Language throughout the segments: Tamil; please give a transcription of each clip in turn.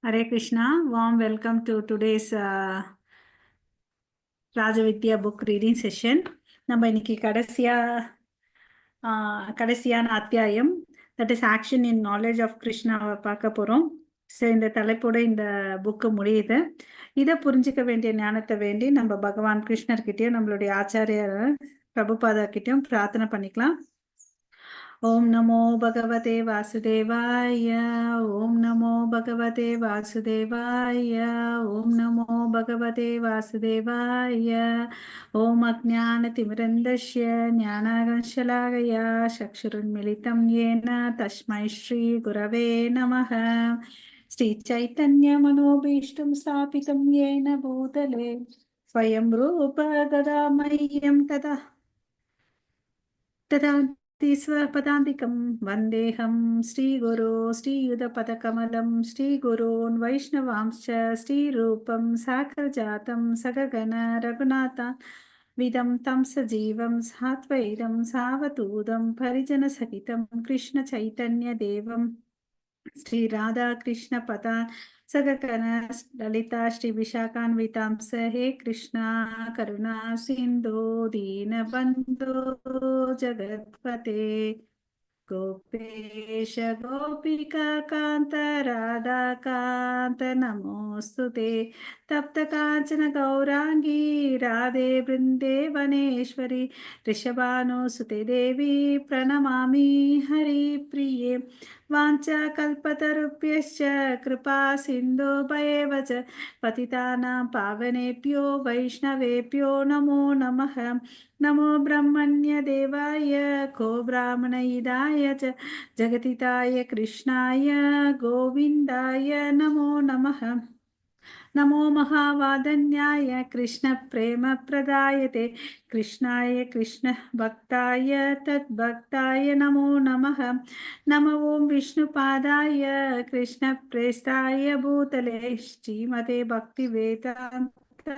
Hare Krishna, warm welcome to today's RAJAVIDYA book reading session. நம்ம இன்னைக்கு கடைசியான அத்தியாயம் that is action in knowledge of Krishna பார்க்க போறோம். ஸோ இந்த தலைப்போட இந்த புக்கு முடியுது. இதை புரிஞ்சுக்க வேண்டிய ஞானத்தை வேண்டி நம்ம பகவான் கிருஷ்ணர்கிட்டயும் நம்மளுடைய ஆச்சாரியர் பிரபுபாதா கிட்டயும் பிரார்த்தனை பண்ணிக்கலாம். ओम नमो भगवते वासुदेवाय ओम नमो भगवते वासुदेवाय ओम नमो भगवते वासुदेवाय ओम अज्ञानतिमिरन्धस्य ज्ञानागंशलाकया चक्षुरुन्मिलितं येन तस्मै श्री गुरवे नमः श्रीचैतन्यमनोभीष्टं स्थापितं येन भूतले स्वयं रूप गदामह्यं तदा स्वपदान्तिकं वन्देहं श्रीगुरो श्रीयुतपदकमलं श्रीगुरोन् वैष्णवांश्च श्रीरूपं साकरजातं सगगण रघुनाथान्वितं तं सजीवं सात्वैतं सावधूतं परिजनसहितं कृष्णचैतन्यदेवं श्री राधा कृष्ण पदा सगगण ललिता श्री विशाखान्वितांस हे कृष्णा करुणा सिंधु दीनबंधो जगत्पते गोपेश गोपिका कांत राधा कांत नमोस्तुते तप्त कांचन गौरांगी राधे वृंदेवनेश्वरी ऋषभानुसुते देवी प्रणमामि हरिप्रिये वाञ्छा कल्पतरुभ्यश्च कृपा सिन्धुभ्येव च पतितानां पावनेभ्यो वैष्णवेभ्यो नमो नमः नमो ब्रह्मण्य देवाय को ब्राह्मणहिताय च जगतिताय कृष्णाय गोविन्दाय नमो नमः नमो महावादन्याय कृष्ण प्रेम प्रदायते कृष्णाय कृष्ण भक्ताय तद्भक्ताय नमो नमः नमो ओं विष्णुपादाय कृष्ण प्रेष्ठाय भूतले श्रीमते भक्ति वेदांत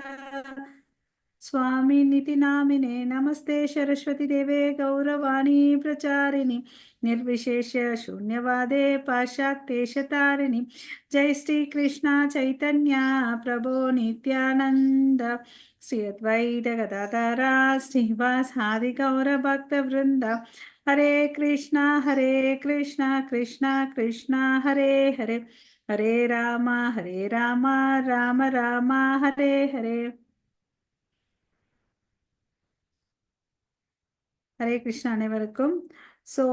स्वामी निति नामिने नमस्ते सरस्वती देवे गौरवाणी प्रचारिणी निर्विशेष शून्यवादे पाश्चात्येशतारिणी जय श्री कृष्ण चैतन्य प्रभो नित्यानंद श्री अद्वैत गदाधर श्रीवासादि गौर भक्त वृंद हरे कृष्णा कृष्णा कृष्णा हरे हरे हरे राम राम राम हरे हरे ஹரே கிருஷ்ணா அனைவருக்கும். So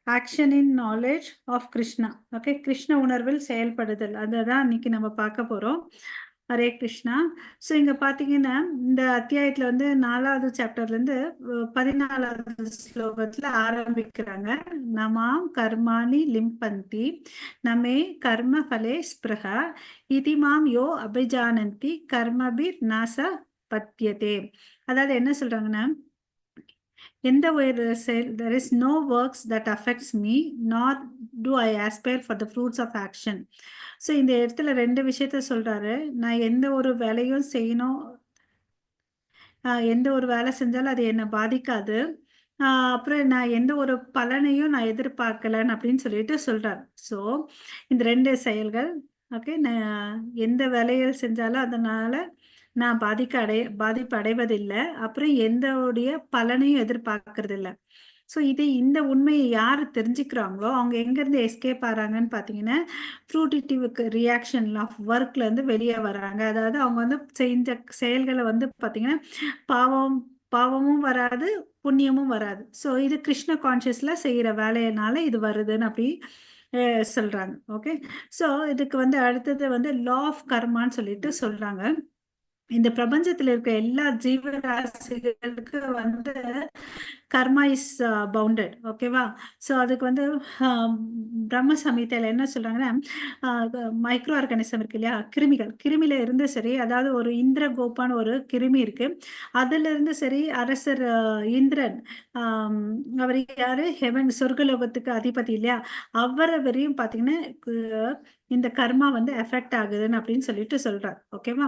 action in knowledge of Krishna. Okay, Krishna உணர்வில் செயல்படுதல், அதை தான் இன்னைக்கு நம்ம பார்க்க போகிறோம். ஹரே கிருஷ்ணா. ஸோ இங்கே பார்த்தீங்கன்னா இந்த அத்தியாயத்தில் வந்து 4வது சாப்டர்லேருந்து 14வது ஸ்லோகத்தில் ஆரம்பிக்கிறாங்க. நமாம் கர்மாணி லிம்பந்தி நமே கர்ம ஃபலே ஸ்பிருஹா இதிமாம் யோ அபிஜானந்தி கர்மபிர் நாச பத்தியதே. அதாவது என்ன சொல்கிறாங்கன்னா, எந்த ஒரு செயல், there is no works that affects me nor do I aspire for the fruits of action. So இந்த இடத்துல 2 விஷயத்த சொல்றாரு. நான் எந்த ஒரு வேலையும் செய்யணும், எந்த ஒரு வேலை செஞ்சாலும் அது என்னை பாதிக்காது, அப்புறம் நான் எந்த ஒரு பலனையும் நான் எதிர்பார்க்கலன்னு அப்படின்னு சொல்லிட்டு சொல்றாரு. ஸோ இந்த 2 செயல்கள், ஓகே, நான் எந்த வேலைகள் செஞ்சாலும் அதனால நான் பாதிப்பு அடைவதில்லை, அப்புறம் எந்தோடைய பலனையும் எதிர்பார்க்கறது இல்லை. ஸோ இந்த உண்மையை யார் தெரிஞ்சுக்கிறாங்களோ அவங்க எங்கேருந்து எஸ்கேப் ஆகிறாங்கன்னு பார்த்தீங்கன்னா, ஃப்ரூட்டிட்டிவ்க்கு ரியாக்ஷன் ஆஃப் ஒர்க்லேருந்து வெளியே வர்றாங்க. அதாவது அவங்க வந்து செஞ்ச செயல்களை வந்து பார்த்தீங்கன்னா பாவமும் வராது, புண்ணியமும் வராது. ஸோ இது கிருஷ்ண கான்ஷியஸில் செய்கிற வேலையினால இது வருதுன்னு அப்படி சொல்கிறாங்க. ஓகே, ஸோ இதுக்கு வந்து அடுத்தது வந்து லா ஆஃப் கர்மான்னு சொல்லிட்டு சொல்கிறாங்க. இந்த பிரபஞ்சத்தில் இருக்க எல்லா ஜீவராசிகளுக்கு வந்து கர்மா இஸ் பவுண்டட். ஓகேவா? ஸோ அதுக்கு வந்து பிரம்ம சமீதையில் என்ன சொல்றாங்கன்னா, மைக்ரோ ஆர்கானிசம் இருக்கு இல்லையா, கிருமியில இருந்து சரி, அதாவது ஒரு இந்திர கோப்பான ஒரு கிருமி இருக்கு, அதுல இருந்து சரி, அரசர் இந்திரன், அவர் யாரு, ஹெவன் சொர்க்கலோகத்துக்கு அதிபதி இல்லையா, அவரை வரையும் பார்த்தீங்கன்னா இந்த கர்மா வந்து எஃபெக்ட் ஆகுதுன்னு அப்படின்னு சொல்லிட்டு சொல்றாரு. ஓகேவா?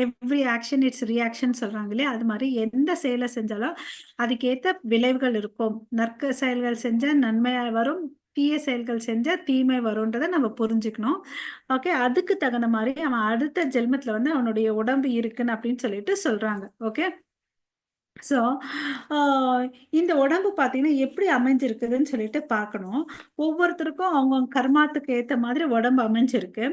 எவ்ரி ஆக்ஷன் இட்ஸ் ரியாக்ஷன் சொல்றாங்க இல்லையா, அது மாதிரி எந்த செயலை செஞ்சாலும் அதுக்கேற்ற விளைவுகள் இருக்கும். நற்க செயல்கள் செஞ்சா நன்மையா வரும், தீய செயல்கள் செஞ்சா தீமை வரும்ன்றத நம்ம புரிஞ்சுக்கணும். ஓகே. அதுக்கு தகுந்த மாரி அவன் அடுத்த ஜென்மத்துல வந்து அவனுடைய உடம்பு இருக்குன்னு அப்படின்னு சொல்லிட்டு சொல்றாங்க. ஓகே. ஸோ, ஆ இந்த உடம்பு பார்த்தீங்கன்னா, எப்படி அமைஞ்சிருக்குதுன்னு சொல்லிட்டு பார்க்கணும். ஒவ்வொருத்தருக்கும் அவங்கவங்க கர்மாத்துக்கு ஏத்த மாதிரி உடம்பு அமைஞ்சிருக்கு.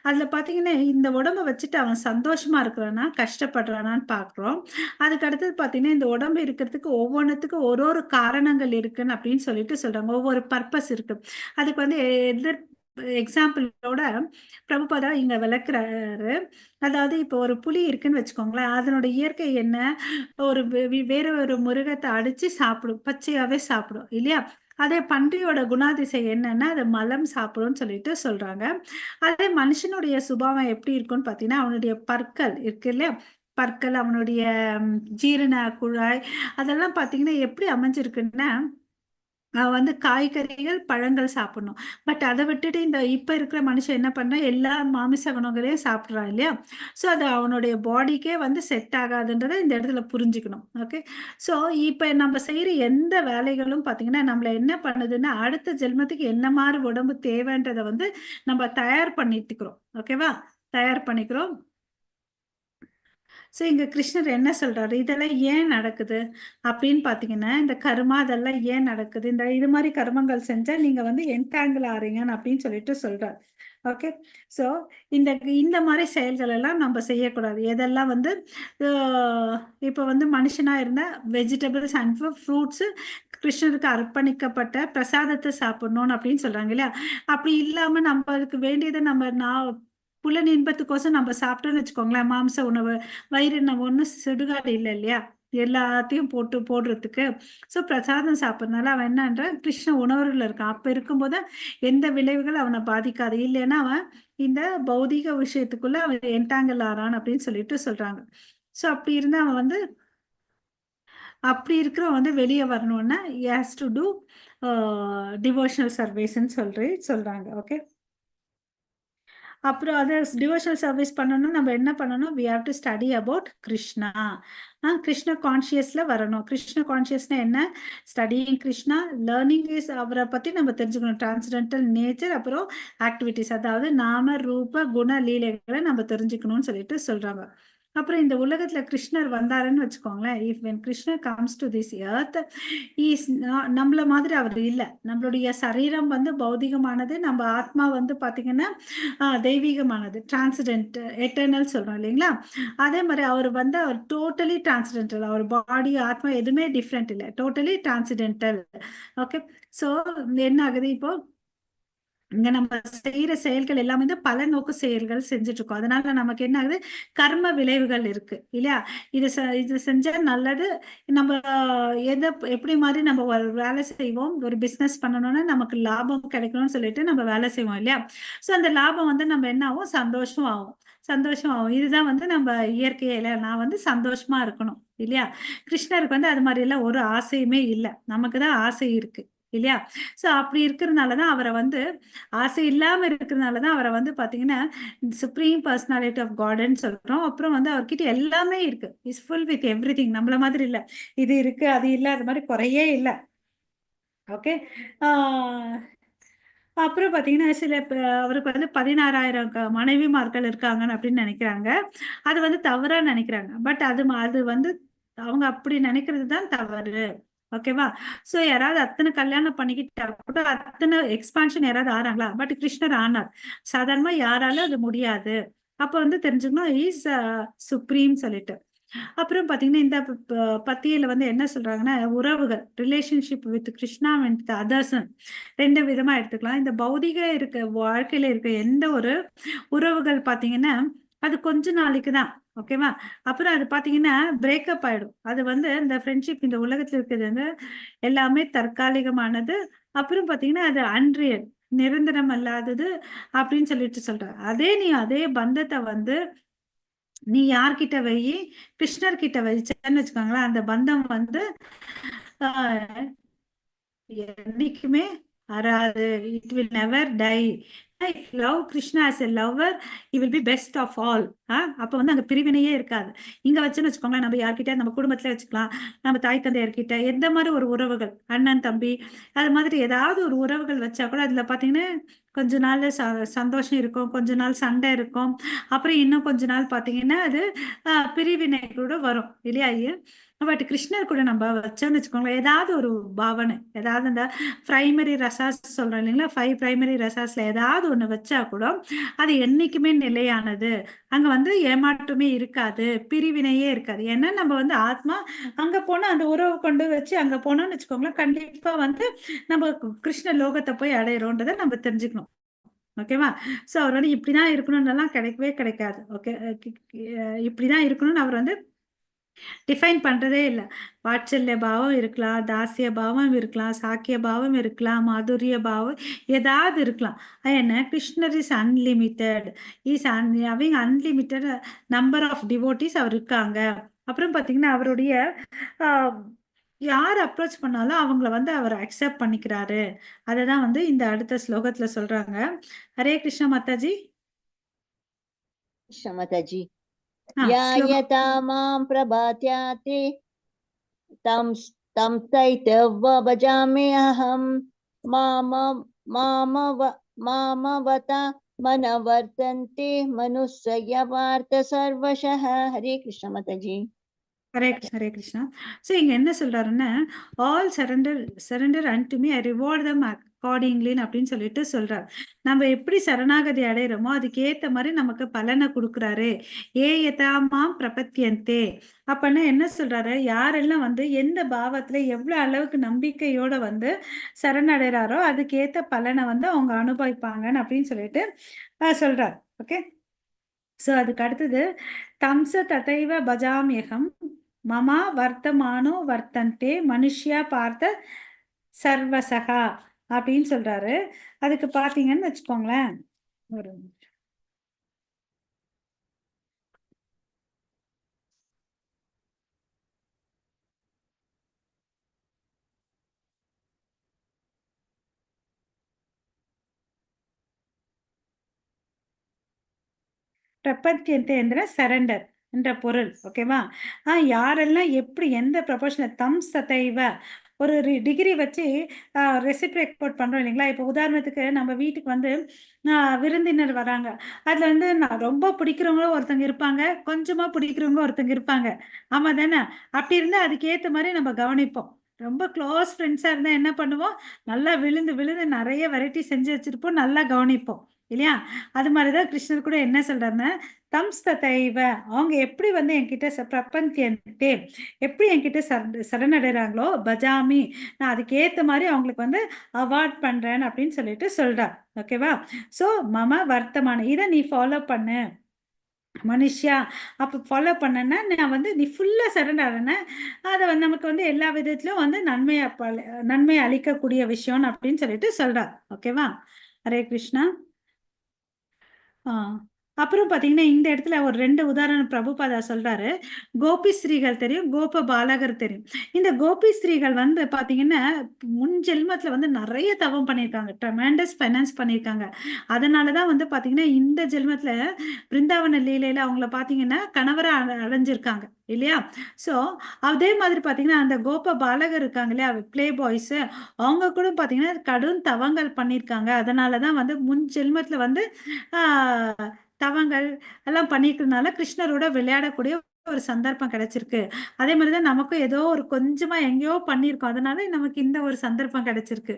அதுல பார்த்தீங்கன்னா, இந்த உடம்ப வச்சுட்டு அவன் சந்தோஷமா இருக்கிறானா, கஷ்டப்படுறானான்னு பார்க்குறோம். அதுக்கு அடுத்தது பார்த்தீங்கன்னா, இந்த உடம்பு இருக்கிறதுக்கு ஒவ்வொன்னுத்துக்கும் ஒரு ஒரு காரணங்கள் இருக்குன்னு அப்படின்னு சொல்லிட்டு சொல்றாங்க. ஒவ்வொரு பர்ப்பஸ் இருக்கு. அதுக்கு வந்து எதிர் எக்ஸாம்பிளோட பிரபுபாதா இங்க விளக்குறாரு. அதாவது இப்போ ஒரு புலி இருக்குன்னு வச்சுக்கோங்களேன். அதனோட இயற்கை என்ன? ஒரு வேற ஒரு மிருகத்த அடிச்சு சாப்பிடும். பச்சையாவே சாப்பிடும். இல்லையா? அதே பன்றியோட குணாதிசயம் என்னன்னா, அது மலம் சாப்பிடும்னு சொல்லிட்டு சொல்றாங்க. அதே மனுஷனுடைய சுபாவம் எப்படி இருக்கும்னு பார்த்தீங்கன்னா, அவனுடைய பற்கள் இருக்கு இல்லையா? பற்கள், அவனுடைய ஜீரண குழாய் அதெல்லாம் பார்த்தீங்கன்னா, எப்படி அமைஞ்சிருக்குன்னா வந்து காய்கறிகள், பழங்கள் சாப்பிடணும். பட் அத விட்டுட்டு இந்த இப்ப இருக்கிற மனுஷன் என்ன பண்றான், எல்லா மாமிச உணவுகளையும் சாப்பிடுறான் இல்லையா? ஸோ அது அவனுடைய பாடிக்கே வந்து செட் ஆகாதுன்றத இந்த இடத்துல புரிஞ்சுக்கணும். ஓகே. ஸோ இப்ப நம்ம செய்ற எந்த வேலைகளும் பார்த்தீங்கன்னா, நம்மள என்ன பண்ணுதுன்னா, அடுத்த ஜென்மத்துக்கு என்ன மாரி உடம்பு தேவைன்றத வந்து நம்ம தயார் பண்ணிட்டுக்கிறோம். ஓகேவா? தயார் பண்ணிக்கிறோம். ஸோ இங்க கிருஷ்ணர் என்ன சொல்றாரு? இதெல்லாம் ஏன் நடக்குது? அப்படின்னு பார்த்தீங்கன்னா, இந்த கர்மா அதெல்லாம் ஏன் நடக்குது? இந்த இது மாரி கர்மங்கள் செஞ்சா நீங்க வந்து என்டாங்கிள் ஆறீங்கன்னு அப்படின்னு சொல்லிட்டு சொல்றாரு. ஓகே. ஸோ இந்த இந்த மாரி செயல்கள் எல்லாம் நம்ப செய்யக்கூடாது. எதெல்லாம் வந்து அ இப்ப வந்து மனுஷனா இருந்தா வெஜிடபிள்ஸ் அண்ட் ஃப்ரூட்ஸு கிருஷ்ணருக்கு அர்ப்பணிக்கப்பட்ட பிரசாதத்த சாப்பிடணும்னு அப்படின்னு சொல்றாங்க இல்லையா? அப்படி இல்லாம நம்பளுக்கு வேண்டியத நம்ம புலன் இன்பத்துக்கோசம் நம்ம சாப்பிட்டோம்னு வச்சுக்கோங்களேன், மாംസ உணவு. வயிறு நம்ம ஒண்ணும் சுடுகாடு இல்ல இல்லையா? எல்லாத்தையும் போடுறதுக்கு. ஸோ பிரசாதம் சாப்பிடுறதுனால அவன் என்னன்றான், கிருஷ்ண உணர்வுல இருக்கான். அப்ப இருக்கும்போது எந்த விளைவுகள் அவன பாதிக்காது. இல்லைன்னா அவன் இந்த பௌதீக விஷயத்துக்குள்ள அவன் என்டாங்கிள் ஆறான் அப்படின்னு சொல்லிட்டு சொல்றாங்க. ஸோ அப்படி இருக்கிறவன் வந்து வெளிய வரணும்னா, he has to do a devotional சர்வீஸ்ன்னு சொல்றாங்க. ஓகே. அப்புறம் அத டிவோஷனல் சர்வீஸ் பண்ணணும்னா நம்ம என்ன பண்ணணும்? We have to study about Krishna. Krishna கான்ஷியஸ்ல வரணும். கிருஷ்ண கான்ஷியஸ்னா என்ன? ஸ்டடியிங் கிருஷ்ணா, லேர்னிங் இஸ் அவர பத்தி நம்ம தெரிஞ்சுக்கணும். டிரான்சென்டென்டல் நேச்சர், அப்புறம் ஆக்டிவிட்டீஸ். அதாவது நாம, ரூப, குண, லீலைகள நம்ம தெரிஞ்சுக்கணும்னு சொல்லிட்டு சொல்றாங்க. அப்புறம் இந்த உலகத்துல கிருஷ்ணர் வந்தாருன்னு வச்சுக்கோங்களேன். இஃப் வென் கிருஷ்ணர் comes to this earth, is நம்மள மாதிரி அவர் இல்ல. நம்மளுடைய சரீரம் வந்து பௌதிகமானது. நம்ம ஆத்மா வந்து பாத்தீங்கன்னா, தெய்வீகமானது. டிரான்ஸெண்டென்ட், எட்டர்னல் சொல்றோம் இல்லைங்களா? அதே மாரி அவர் டோட்டலி டிரான்ஸெண்டென்டல். அவர் பாடி, ஆத்மா எதுவுமே டிஃபரெண்ட் இல்ல. டோட்டலி டிரான்ஸெண்டென்டல். ஓகே. ஸோ என்ன ஆகுது இப்போ, இங்க நம்ம செய்யற செயல்கள் எல்லாமே வந்து பல நோக்கு செயல்கள் செஞ்சுட்டு இருக்கோம். அதனால நமக்கு என்ன ஆகுது? கர்ம விளைவுகள் இருக்கு இல்லையா? இது செஞ்சா நல்லது. நம்ம எப்படி மாரி நம்ம ஒரு வேலை செய்வோம். ஒரு பிசினஸ் பண்ணணும்னா நமக்கு லாபம் கிடைக்கணும்னு சொல்லிட்டு நம்ம வேலை செய்வோம் இல்லையா? ஸோ அந்த லாபம் வந்து நம்ம என்ன ஆகும்? சந்தோஷம் ஆகும். சந்தோஷம் ஆகும். இதுதான் வந்து நம்ம இயற்கையே இல்ல. நான் வந்து சந்தோஷமா இருக்கணும் இல்லையா? கிருஷ்ணருக்கு வந்து அது மாரி எல்லாம் ஒரு ஆசையுமே இல்ல. நமக்கு தான் ஆசை இருக்கு இல்லையா? ஸோ அப்படி இருக்கிறதுனால தான் அவர வந்து ஆசை இல்லாம இருக்கிறதுனால தான் அவர வந்து பார்த்தீங்கன்னா, சுப்ரீம் பர்சனாலிட்டி ஆஃப் காட்ன்னு சொல்றோம். அப்புறம் வந்து அவர்கிட்ட எல்லாமே இருக்கு. Is full with everything. நம்மள மாதிரி இல்ல. இது இருக்கு, அது இல்ல, அது மாரி குறையே இல்ல. ஓகே. ஆ அப்புறம் பார்த்தீங்கன்னா, அவருக்கு வந்து 16,000 மனைவிமார்கள் இருக்காங்கன்னு அப்படின்னு நெனைக்கிறாங்க. அது வந்து தவறா நெனைக்கிறாங்க. பட் அது வந்து அவங்க அப்படி நெனைக்கிறது தான் தவறு. ஓகேவா? ஸோ யாராவது அத்தன கல்யாணம் பண்ணிக்கிட்டா கூட அத்தன எக்ஸ்பான்ஷன் யாராவது ஆறாங்களா? பட் கிருஷ்ணர் ஆனார். சாதாரணமா யாராலும் அது முடியாது. அப்ப வந்து தெரிஞ்சுக்கணும் இஸ் சுப்ரீம் சொல்லிட்டு. அப்புறம் பார்த்தீங்கன்னா, இந்த பத்தியில வந்து என்ன சொல்றாங்கன்னா, உறவுகள் relationship with Krishna and others 2 விதமா எடுத்துக்கலாம். இந்த பௌதிக வாழ்க்கையில இருக்க எந்த ஒரு உறவுகள் பார்த்தீங்கன்னா, அது கொஞ்ச நாளைக்கு தான். ஓகேவா? அப்புறம் அது பார்த்தீங்கன்னா, பிரேக்கப் ஆயிடும். அது வந்து இந்த ஃப்ரெண்ட்ஷிப் இந்த உலகத்துல இருக்கிறது வந்து எல்லாமே தற்காலிகமானது. அப்புறம் பார்த்தீங்கன்னா, அது அன்ரியல். நிரந்தரம் அல்லாதது அப்படின்னு சொல்லிட்டு சொல்றாங்க. அதே பந்தத்த வந்து நீ யார்கிட்ட கிருஷ்ணர் கிட்ட வச்சேன்னு வச்சுக்கோங்களேன், அந்த பந்தம் வந்து ஆ என்னைக்குமே அறாது. It will never die. if love Krishna as a lover, he will be best of all. அப்ப வந்து அங்க பிரிவினையே இருக்காது. இங்க வச்சுன்னு வச்சுக்கோங்களேன், நம்ம யார்கிட்ட நம்ம குடும்பத்துல வச்சுக்கலாம், நம்ம தாய் தந்தையர்கிட்ட எந்த மாதிரி ஒரு உறவுகள், அண்ணன் தம்பி, அது மாதிரி ஏதாவது ஒரு உறவுகள் வச்சா கூட அதுல பாத்தீங்கன்னா கொஞ்ச நாள் சந்தோஷம் இருக்கும், கொஞ்ச நாள் சண்டை இருக்கும், அப்புறம் இன்னும் கொஞ்ச நாள் பாத்தீங்கன்னா அது பிரிவினை கூட வரும் இல்லையா? பட் கிருஷ்ணர் கூட நம்ம வச்சோம்னு வச்சுக்கோங்களேன், ஏதாவது ஒரு பாவனை, ஏதாவது இந்த பிரைமரி ரசாஸ் சொல்றோம் இல்லைங்களா, 5 பிரைமரி ரசாஸ்ல ஏதாவது ஒண்ணு வச்சா கூட அது என்னைக்குமே நிலையானது. அங்க வந்து ஏமாற்றமே இருக்காது, பிரிவினையே இருக்காது. ஏன்னா நம்ம வந்து ஆத்மா அங்க போனா அந்த உறவு கொண்டு வச்சு அங்க போனோம்னு வச்சுக்கோங்களேன், கண்டிப்பா வந்து நம்ம கிருஷ்ண லோகத்தை போய் அடையிறோன்றதை நம்ம தெரிஞ்சுக்கணும். ஓகேவா? சோ அவர் வந்து இப்படிதான் இருக்கணும்னு கிடைக்கவே கிடைக்காது. ஓகே, இப்படிதான் இருக்கணும்னு அவர் வந்து டிஃபைன் பண்றதே இல்ல. வாத்சல்ய பாவம் இருக்கலாம், தாசிய பாவம் இருக்கலாம், சாக்கிய பாவம் இருக்கலாம், மாதுரிய பாவம் ஏதாவது இருக்கலாம். என்ன கிருஷ்ணர் is unlimited, is having unlimited number of devotees அவர் இருக்காங்க. அப்புறம் பாத்தீங்கன்னா அவருடைய யார் அப்ரோச் பண்ணாலும் அவங்கள வந்து அவர் அக்செப்ட் பண்ணிக்கிறாரு. அததான் வந்து இந்த அடுத்த ஸ்லோகத்துல சொல்றாங்க. ஹரே கிருஷ்ண மாதாஜி. கிருஷ்ண மாதாஜி. யாயதா மாம் பிரபாத்யாதி தம் தம் தைத்தவ பஜாமி அஹம் மாமவத மனவர்த்தந்தே மனுஷ்ய வார்த்த சர்வசஹ. ஹரே கிருஷ்ண மாதாஜி. ஹரே கிருஷ்ண, ஹரே கிருஷ்ணா. ஸோ இங்க என்ன சொல்றாருன்னா, all surrender and to me, I reward them அக்கார்டிங்லின்னு அப்படின்னு சொல்லிட்டு சொல்றாரு. நம்ம எப்படி சரணாகதி அடையிறோமோ அதுக்கு ஏத்த மாதிரி நமக்கு பலனை கொடுக்குறாரு. யதாமாம் பிரபத்யந்தே. அப்பன்னா என்ன சொல்றாரு, யாரெல்லாம் வந்து எந்த பாவத்துல எவ்வளவு அளவுக்கு நம்பிக்கையோட வந்து சரணடைறாரோ அதுக்கு ஏத்த பலனை வந்து அவங்க அனுபவிப்பாங்கன்னு அப்படின்னு சொல்லிட்டு சொல்றாரு. ஓகே, சோ அதுக்கு அடுத்தது தம்ச ததைவ பஜாமியகம் மமா வர்த்தமானோ வர்த்தந்தே மனுஷ்யா பார்த்த சர்வசகா அப்படின்னு சொல்றாரு. அதுக்கு பாத்தீங்கன்னு வச்சுக்கோங்களேன், ஒரு பிரபத்தியத்தை என்ற சரண்டர் என்ற பொருள். ஓகேவா? யாரெல்லாம் எப்படி எந்த ப்ரொபோஷனல் தம் சதைவ ஒரு டிகிரி வச்சு ரெசிப்ரேட் பண்றோம் இல்லைங்களா? இப்போ உதாரணத்துக்கு நம்ம வீட்டுக்கு வந்து விருந்தினர் வராங்க. அதுல வந்து நான் ரொம்ப பிடிக்கிறவங்களும் ஒருத்தங்க இருப்பாங்க, கொஞ்சமா பிடிக்கிறவங்க ஒருத்தங்க இருப்பாங்க. ஆமா தானே? அப்படி இருந்தா அதுக்கு ஏத்த மாதிரி நம்ம கவனிப்போம். ரொம்ப க்ளோஸ் ஃப்ரெண்ட்ஸா இருந்தா என்ன பண்ணுவோம், நல்லா விழுந்து விழுந்து நிறைய வெரைட்டி செஞ்சு வச்சிருப்போம், நல்லா கவனிப்போம் இல்லையா? அது மாதிரிதான் கிருஷ்ணர் கூட என்ன சொல்றாருன்னா, தம்ஸ்ததைவ அவங்க எப்படி வந்து என்கிட்ட பிரபந்தியந்தே எப்படி என்கிட்ட சரணடைறாங்களோ பஜாமி, நான் அதுக்கு ஏத்த மாதிரி அவங்களுக்கு வந்து அவார்ட் பண்றேன் அப்படின்னு சொல்லிட்டு சொல்றார். ஓகேவா? சோ மம வர்த்தமான இதை நீ ஃபாலோ பண்ணு மனுஷியா. அப்ப ஃபாலோ பண்ணனா நான் வந்து நீ ஃபுல்லா சரண்டர் ஆன, அதை வந்து நமக்கு வந்து எல்லா விதத்திலும் வந்து நன்மை அளிக்கக்கூடிய விஷயம் அப்படின்னு சொல்லிட்டு சொல்றார். ஓகேவா? ஹரே கிருஷ்ணா. அப்புறம் பாத்தீங்கன்னா இந்த இடத்துல ஒரு 2 உதாரணம் பிரபுபாதா சொல்றாரு. கோபி ஸ்ரீகள் தெரியும், கோப பாலகர் தெரியும். இந்த கோபி ஸ்ரீகள் வந்து பாத்தீங்கன்னா முன் ஜென்மத்துல வந்து நிறைய தவம் பண்ணியிருக்காங்க, ட்ரெமெண்டஸ் ஃபைனான்ஸ் பண்ணியிருக்காங்க. அதனாலதான் வந்து பாத்தீங்கன்னா இந்த ஜென்மத்துல பிருந்தாவன லீலையில அவங்கள பாத்தீங்கன்னா கணவரை அடைஞ்சிருக்காங்க இல்லையா? சோ அதே மாதிரி பாத்தீங்கன்னா அந்த கோப பாலகர் இருக்காங்க இல்லையா, பிளே பாய்ஸ், அவங்க கூட பாத்தீங்கன்னா கடும் தவங்கள் பண்ணியிருக்காங்க. அதனாலதான் வந்து முன் ஜென்மத்துல வந்து ஆஹ் தவங்கள் எல்லாம் பண்ணிக்கிறதுனால கிருஷ்ணரோட விளையாடக்கூடிய ஒரு சந்தர்ப்பம் கிடைச்சிருக்கு. அதே மாதிரிதான் நமக்கும் ஏதோ ஒரு கொஞ்சமா எங்கேயோ பண்ணிருக்கோம், அதனால நமக்கு இந்த ஒரு சந்தர்ப்பம் கிடைச்சிருக்கு.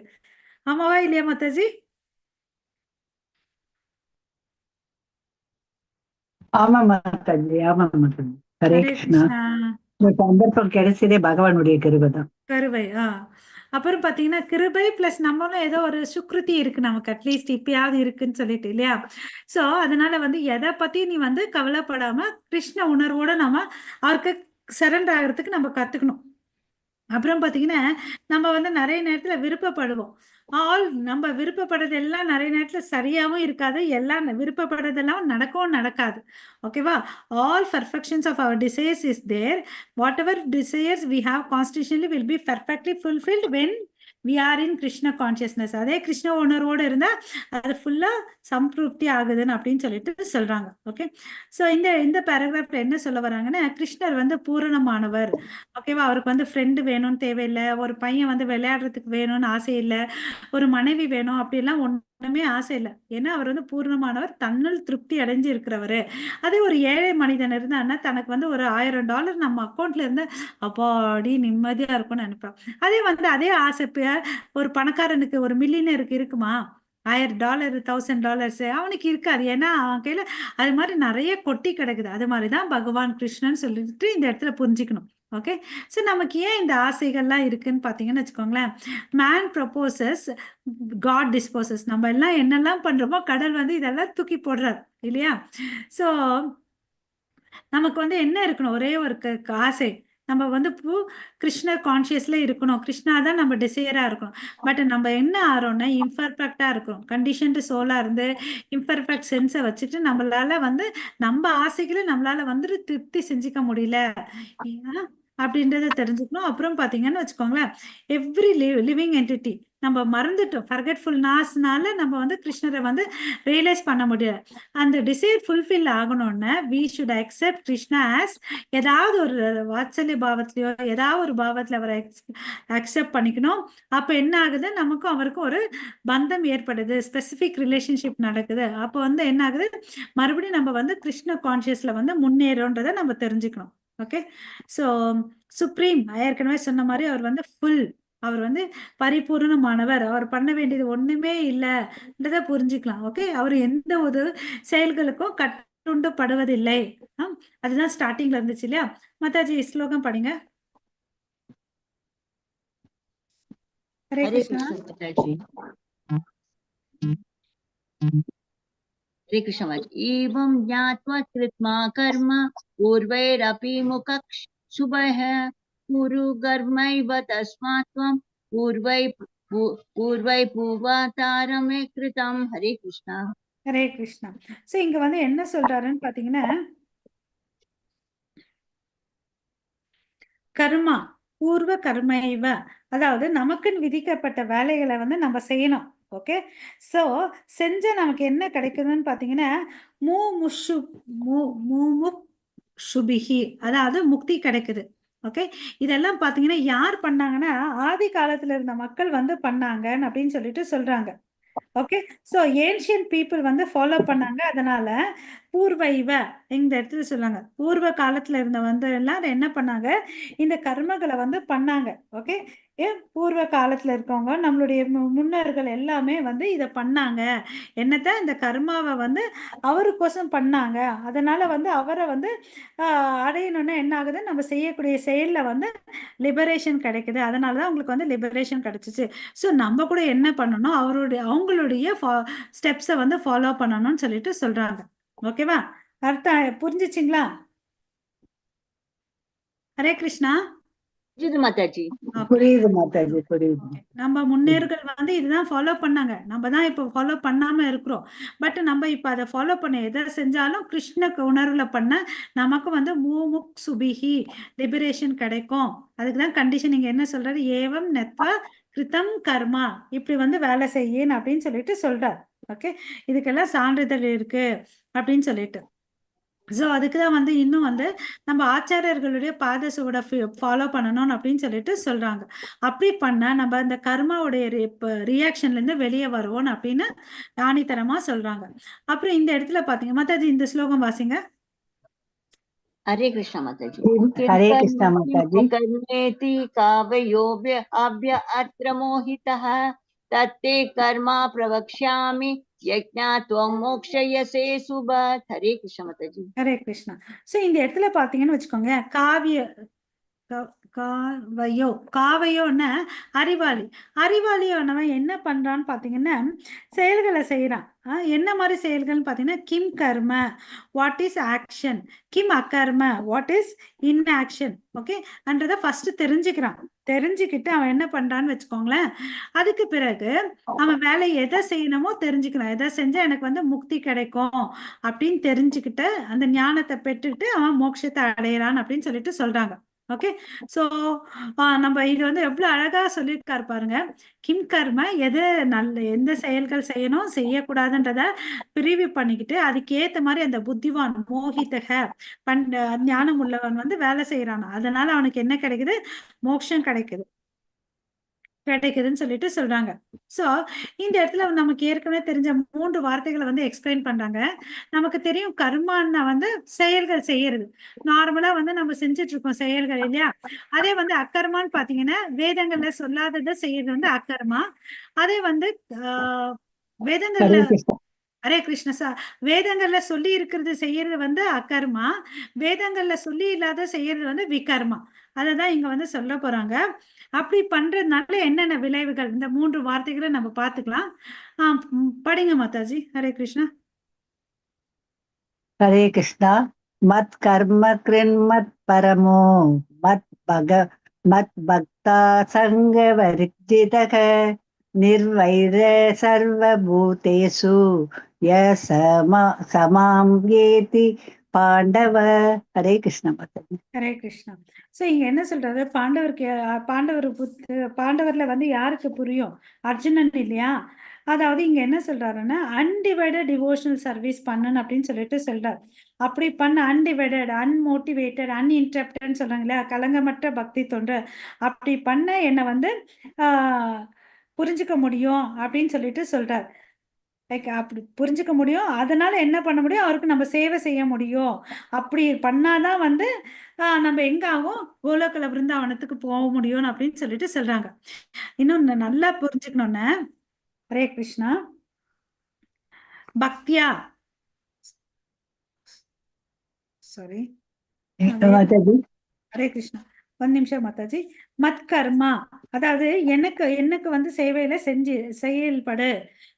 ஆமாவா இல்லையா மாதாஜி? ஆமா மாதாஜி, ஆமா மாதாஜி. ஹரே ஹரே கிருஷ்ணா. கிருஷ்ணா. இந்த சந்தர்ப்பம் கிடைச்சதே பகவானுடைய கிருபை. கருவை. அப்புறம் பாத்தீங்கன்னா கிருபை பிளஸ் நம்மளும் ஏதோ ஒரு சுக்ருதி இருக்கு நமக்கு, அட்லீஸ்ட் இப்பயாவது இருக்குன்னு சொல்லிட்டு இல்லையா? சோ அதனால வந்து எதை பத்தி நீ வந்து கவலைப்படாம கிருஷ்ண உணர்வோட நம்ம அவருக்கு சரண்டர் ஆகிறதுக்கு நம்ம கத்துக்கணும். அப்புறம் பாத்தீங்கன்னா நம்ம வந்து நிறைய நேரத்துல விருப்பப்படுவோம். நம்ம விருப்பப்படுறது எல்லாம் நிறைய நேரத்துல சரியாவும் இருக்காது, எல்லாம் விருப்பப்படுறதெல்லாம் நடக்கவும் நடக்காது. ஓகேவா? All perfections of our desires is there. Whatever desires we have constitutionally will be perfectly fulfilled when we are in Krishna consciousness. அதே கிருஷ்ண உணர்வோடு இருந்தா அது ஃபுல்லா சம்பிருப்தி ஆகுதுன்னு அப்படின்னு சொல்லிட்டு சொல்றாங்க. ஓகே, ஸோ இந்த பேராகிராஃப்ல என்ன சொல்ல வராங்கன்னா, கிருஷ்ணர் வந்து பூரணமானவர். ஓகேவா, அவருக்கு வந்து ஃப்ரெண்டு வேணும்னு தேவையில்லை, ஒரு பையன் வந்து விளையாடுறதுக்கு வேணும்னு ஆசை இல்லை, ஒரு மனைவி வேணும் அப்படிலாம் ஒண்ணுமே ஆசை இல்லை. ஏன்னா அவர் வந்து பூர்ணமானவர், தன்னுள் திருப்தி அடைஞ்சு இருக்கிறவரு. அதே ஒரு ஏழை மனிதன் இருந்தான்னா தனக்கு வந்து ஒரு $1000 நம்ம அக்கௌண்ட்ல இருந்து அப்பாடி நிம்மதியா இருக்கும்னு நினைப்பான். அதே வந்து அதே ஆசை ஒரு பணக்காரனுக்கு, ஒரு மில்லியனருக்கு இருக்குமா? $1000 $1000 அவனுக்கு இருக்காது. ஏன்னா அவன் கையில அது மாதிரி நிறைய கொட்டி கிடக்குது. அது மாதிரிதான் பகவான் கிருஷ்ணன் சொல்லிட்டு இந்த இடத்துல புரிஞ்சுக்கணும். ஓகே, ஸோ நமக்கு ஏன் இந்த ஆசைகள்லாம் இருக்குன்னு பார்த்தீங்கன்னு வச்சுக்கோங்களேன். Man proposes, God disposes. நம்ம எல்லாம் என்னெல்லாம் பண்றோமோ கடல் வந்து இதெல்லாம் தூக்கி போடுறார் இல்லையா? ஸோ நமக்கு வந்து என்ன இருக்கணும், ஒரே ஒரு ஆசை, நம்ம வந்து கிருஷ்ணர் கான்சியஸ்ல இருக்கணும், கிருஷ்ணா தான் நம்ம டிசையரா இருக்கணும். பட் நம்ம என்ன ஆறோம்னா இம்பர்ஃபெக்டா இருக்கிறோம், கண்டிஷன்டு சோலா இருந்து இம்பர்ஃபெக்ட் சென்ஸை வச்சுட்டு நம்மளால வந்து நம்ம ஆசைகளை நம்மளால வந்து திருப்தி செஞ்சுக்க முடியல அப்படின்றத தெரிஞ்சுக்கணும். அப்புறம் பாத்தீங்கன்னு வச்சுக்கோங்களேன், எவ்ரி லிவிங் என்டிட்டி நம்ம மறந்துட்டோம், ஃபர்கெட்ஃபுல்னஸ்னால நம்ம வந்து கிருஷ்ணரை வந்து ரியலைஸ் பண்ண முடியல. அந்த டிசைர் ஃபுல்ஃபில் ஆகணும்னா we should accept Krishna as ஏதாவது ஒரு வாத்சல்ய பாவத்திலயோ ஏதாவது ஒரு பாவத்துல அவரை அக்செப்ட் பண்ணிக்கணும். அப்ப என்ன ஆகுது, நமக்கும் அவருக்கும் ஒரு பந்தம் ஏற்படுது, ஸ்பெசிபிக் ரிலேஷன்ஷிப் நடக்குது. அப்போ வந்து என்ன ஆகுது, மறுபடியும் நம்ம வந்து கிருஷ்ண கான்சியஸ்ல வந்து முன்னேறோன்றதை நம்ம தெரிஞ்சுக்கணும். ஓகே, ஸோ சுப்ரீம் ஏற்கனவே சொன்ன மாதிரி அவர் வந்து ஃபுல், அவர் வந்து பரிபூர்ணமானவர், அவர் பண்ண வேண்டியது ஒண்ணுமே இல்லைன்றத புரிஞ்சுக்கலாம். ஓகே, அவர் எந்த ஒரு செயல்களுக்கும் கட்டுண்டு படுவதில்லை. அதுதான் ஸ்டார்டிங்ல இருந்துச்சு இல்லையா? மாதாஜி ஸ்லோகம் படிங்க. Hare Hare Krishna. Krishna Mataji. Hare Krishna Mataji. Evam jnatva kritma karma purvairapi mukaksh subah puru garmaiva tasmatvam purvai puvatarame kritam. Hare Krishna. Hare Krishna. So இங்க வந்து என்ன சொல்றாருன்னு பாத்தீங்கன்னா, கர்மா பூர்வ கர்மைவ, அதாவது நமக்குன்னு விதிக்கப்பட்ட வேலைகளை வந்து நம்ம செய்யணும். ஓகே, சோ செஞ்சா நமக்கு என்ன கிடைக்குதுன்னு பாத்தீங்கன்னா, சுபிஹி, அதாவது முக்தி கிடைக்குது. ஓகே, இதெல்லாம் பாத்தீங்கன்னா யார் பண்ணாங்கன்னா ஆதி காலத்துல இருந்த மக்கள் வந்து பண்ணாங்கன்னு அப்படின்னு சொல்லிட்டு சொல்றாங்க. ஓகே, சோ ஏன்ஷியன் பீப்புள் வந்து ஃபாலோ பண்ணாங்க. அதனால பூர்வ இந்த இடத்துல சொல்லுவாங்க, பூர்வ காலத்துல இருந்த வந்து எல்லாரும் என்ன பண்ணாங்க, இந்த கர்மங்களை வந்து பண்ணாங்க. ஓகே, ஏன் பூர்வ காலத்துல இருக்கவங்க நம்மளுடைய முன்னோர்கள் எல்லாமே வந்து இதை பண்ணாங்க. என்னத்த இந்த கர்மாவை வந்து அவருக்கோசம் பண்ணாங்க. அதனால வந்து அவரை வந்து அடையணும்னா என்ன ஆகுது, நம்ம செய்யக்கூடிய செயல்ல வந்து லிபரேஷன் கிடைக்குது. அதனாலதான் அவங்களுக்கு வந்து லிபரேஷன் கிடைச்சிச்சு. ஸோ நம்ம கூட என்ன பண்ணணும், அவங்களுடைய ஸ்டெப்ஸை வந்து ஃபாலோ பண்ணணும்னு சொல்லிட்டு சொல்றாங்க. ஓகேவா, அர்த்தம் புரிஞ்சுச்சிங்களா? ஹரே கிருஷ்ணா. Mataji. புரியுது மாதாஜி, புரியுது. நம்ம முன்னேறுகள் வந்து இதுதான் ஃபாலோ பண்ணாங்க, நம்ம தான் இப்போ ஃபாலோ பண்ணாம இருக்கிறோம். பட் நம்ம இப்ப அதை ஃபாலோ பண்ண எதை செஞ்சாலும் கிருஷ்ண உணர்வுல பண்ண நமக்கு வந்து மூமுக் சுபிஹி லிபரேஷன் கிடைக்கும். அதுக்குதான் கண்டிஷன் நீங்க என்ன சொல்றாரு, ஏவம் நெத்வா கிருத்தம் கர்மா, இப்படி வந்து வேலை செய்யணும் அப்படின்னு சொல்லிட்டு சொல்றார். ஓகே, இதுக்கெல்லாம் சான்றிதழ் இருக்கு அப்படின்னு சொல்லிட்டு. ஸோ அதுக்கு தான் வந்து இன்னும் வந்து நம்ம ஆச்சாரியர்களுடைய பாத சுவட ஃபாலோ பண்ணணும் அப்படின்னு சொல்லிட்டு சொல்றாங்க. அப்படி பண்ணா நம்ம அந்த கர்மாவுடைய ரியாக்ஷன்ல இருந்து வெளியே வருவோம் அப்படின்னு ஆணித்தரமா சொல்றாங்க. அப்புறம் இந்த இடத்துல பாத்தீங்க மாதாஜி, இந்த ஸ்லோகம் வாசிங்க. Hare Krishna Mataji. Hare Krishna Mataji. कर्मेति कावयोभ्य Abhay अत्र मोहितः तत्ते कर्मा प्रवक्ष्यामि यज्ञात्वं मोक्षयसे सुबत. हरे कृष्ण Mataji. ஹரே கிருஷ்ணா. ஸோ இந்த இடத்துல பாத்தீங்கன்னு வச்சுக்கோங்க, காவையோ, காவையோன்னா அறிவாளி. அறிவாளியானவன் என்ன பண்றான்னு பாத்தீங்கன்னா செயல்களை செய்யறான். என்ன மாதிரி செயல்கள்னு பாத்தீங்கன்னா, கிம் கர்ம வாட் இஸ் ஆக்ஷன், கிம் அகர்ம வாட் இஸ் இன்ஆக்ஷன். ஓகே, அன்றத ஃபர்ஸ்ட் தெரிஞ்சுக்கிறான். தெரிஞ்சுக்கிட்டு அவன் என்ன பண்றான்னு வச்சுக்கோங்களேன், அதுக்கு பிறகு அவன் வேலை எதை செய்யணுமோ தெரிஞ்சுக்கிறான். எதை செஞ்சா எனக்கு வந்து முக்தி கிடைக்கும் அப்படின்னு தெரிஞ்சுக்கிட்டு அந்த ஞானத்தை பெற்றுக்கிட்டு அவன் மோட்சத்தை அடையறான் அப்படின்னு சொல்லிட்டு சொல்றாங்க. ஓகே. ஸோ நம்ம இது வந்து எவ்வளவு அழகா சொல்லியிருக்காரு பாருங்க. கிம் கர்ம, எது நல்ல எந்த செயல்கள் செய்யணும் செய்யக்கூடாதுன்றத பிரிவு பண்ணிக்கிட்டு அதுக்கேத்த மாதிரி அந்த புத்திவான் மோகிதக ஞானம் உள்ளவன் வந்து வேலை செய்யறான். அதனால அவனுக்கு என்ன கிடைக்குது? மோட்சம் கிடைக்குதுன்னு சொல்லிட்டு சொல்றாங்க. சோ இந்த இடத்துல நமக்கு ஏற்கனவே தெரிஞ்ச 3 வார்த்தைகளை வந்து எக்ஸ்பிளைன் பண்றாங்க. நமக்கு தெரியும் கர்மான்னா வந்து செயல்கள் செய்யறது. நார்மலா வந்து நம்ம செஞ்சுட்டு இருக்கோம் செயல்கள் இல்லையா? அதே வந்து அக்கர்மான்னு பாத்தீங்கன்னா வேதங்கள்ல சொல்லாததை செய்யறது வந்து அக்கர்மா. அதே வந்து ஆஹ் வேதங்கள்ல ஹரே கிருஷ்ணா. ஹரே கிருஷ்ண சார், வேதங்கள்ல சொல்லி இருக்கிறது செய்யறது வந்து அகர்மா, வேதங்கள்ல சொல்லி இல்லாத செய்யறது வந்து விகர்மா. அததான் இங்க வந்து சொல்ல போறாங்க. அப்படி பண்றதுனால என்னென்ன விளைவுகள், இந்த 3 வார்த்தைகளை நம்ம பார்த்துக்கலாம். படிங்க மாதாஜி. ஹரே கிருஷ்ணா. ஹரே கிருஷ்ணா. மத் கர்ம கிருண்மத் பரமோ மத் பக்தா சங்க வர்ஜிதக நிர்வைர சர்வபூதேஷு சமாம் ஏதி பாண்டவ. ஹரே கிருஷ்ணா மாதாஜி. ஹரே கிருஷ்ணா. சோ இங்க என்ன சொல்றாரு? பாண்டவர்ல வந்து யாருக்கு புரியும்? அர்ஜுனன் இல்லையா? அதாவது இங்க என்ன சொல்றாருன்னா அன்டிவைடட் டிவோஷனல் சர்வீஸ் பண்ணணும் அப்படின்னு சொல்லிட்டு சொல்றாரு. அப்படி பண்ண அன்டிவைடட், அன்மோட்டிவேட்டட், அன்இன்டரப்டட்னு சொல்றாங்க இல்லையா? கலங்கமற்ற பக்தி தொண்டு. அப்படி பண்ண என்ன வந்து புரிஞ்சுக்க முடியும் அப்படின்னு சொல்லிட்டு சொல்றாரு. லைக் அப்படி புரிஞ்சுக்க முடியும். அதனால என்ன பண்ண முடியும்? அவருக்கு நம்ம சேவை செய்ய முடியும். அப்படி பண்ணாதான் வந்து நம்ம எங்க ஆகும்? கோலோகல விருந்தாவனத்துக்கு போக முடியும் அப்படின்னு சொல்லிட்டு சொல்றாங்க. இன்னும் நல்லா புரிஞ்சுக்கணும்னு, ஹரே கிருஷ்ணா, பக்தியா சாரி மாதாஜி. ஹரே கிருஷ்ணா, ஒரு நிமிஷம் மாதாஜி. மத் கர்மா, அதாவது எனக்கு எனக்கு வந்து சேவையில செயல்படு.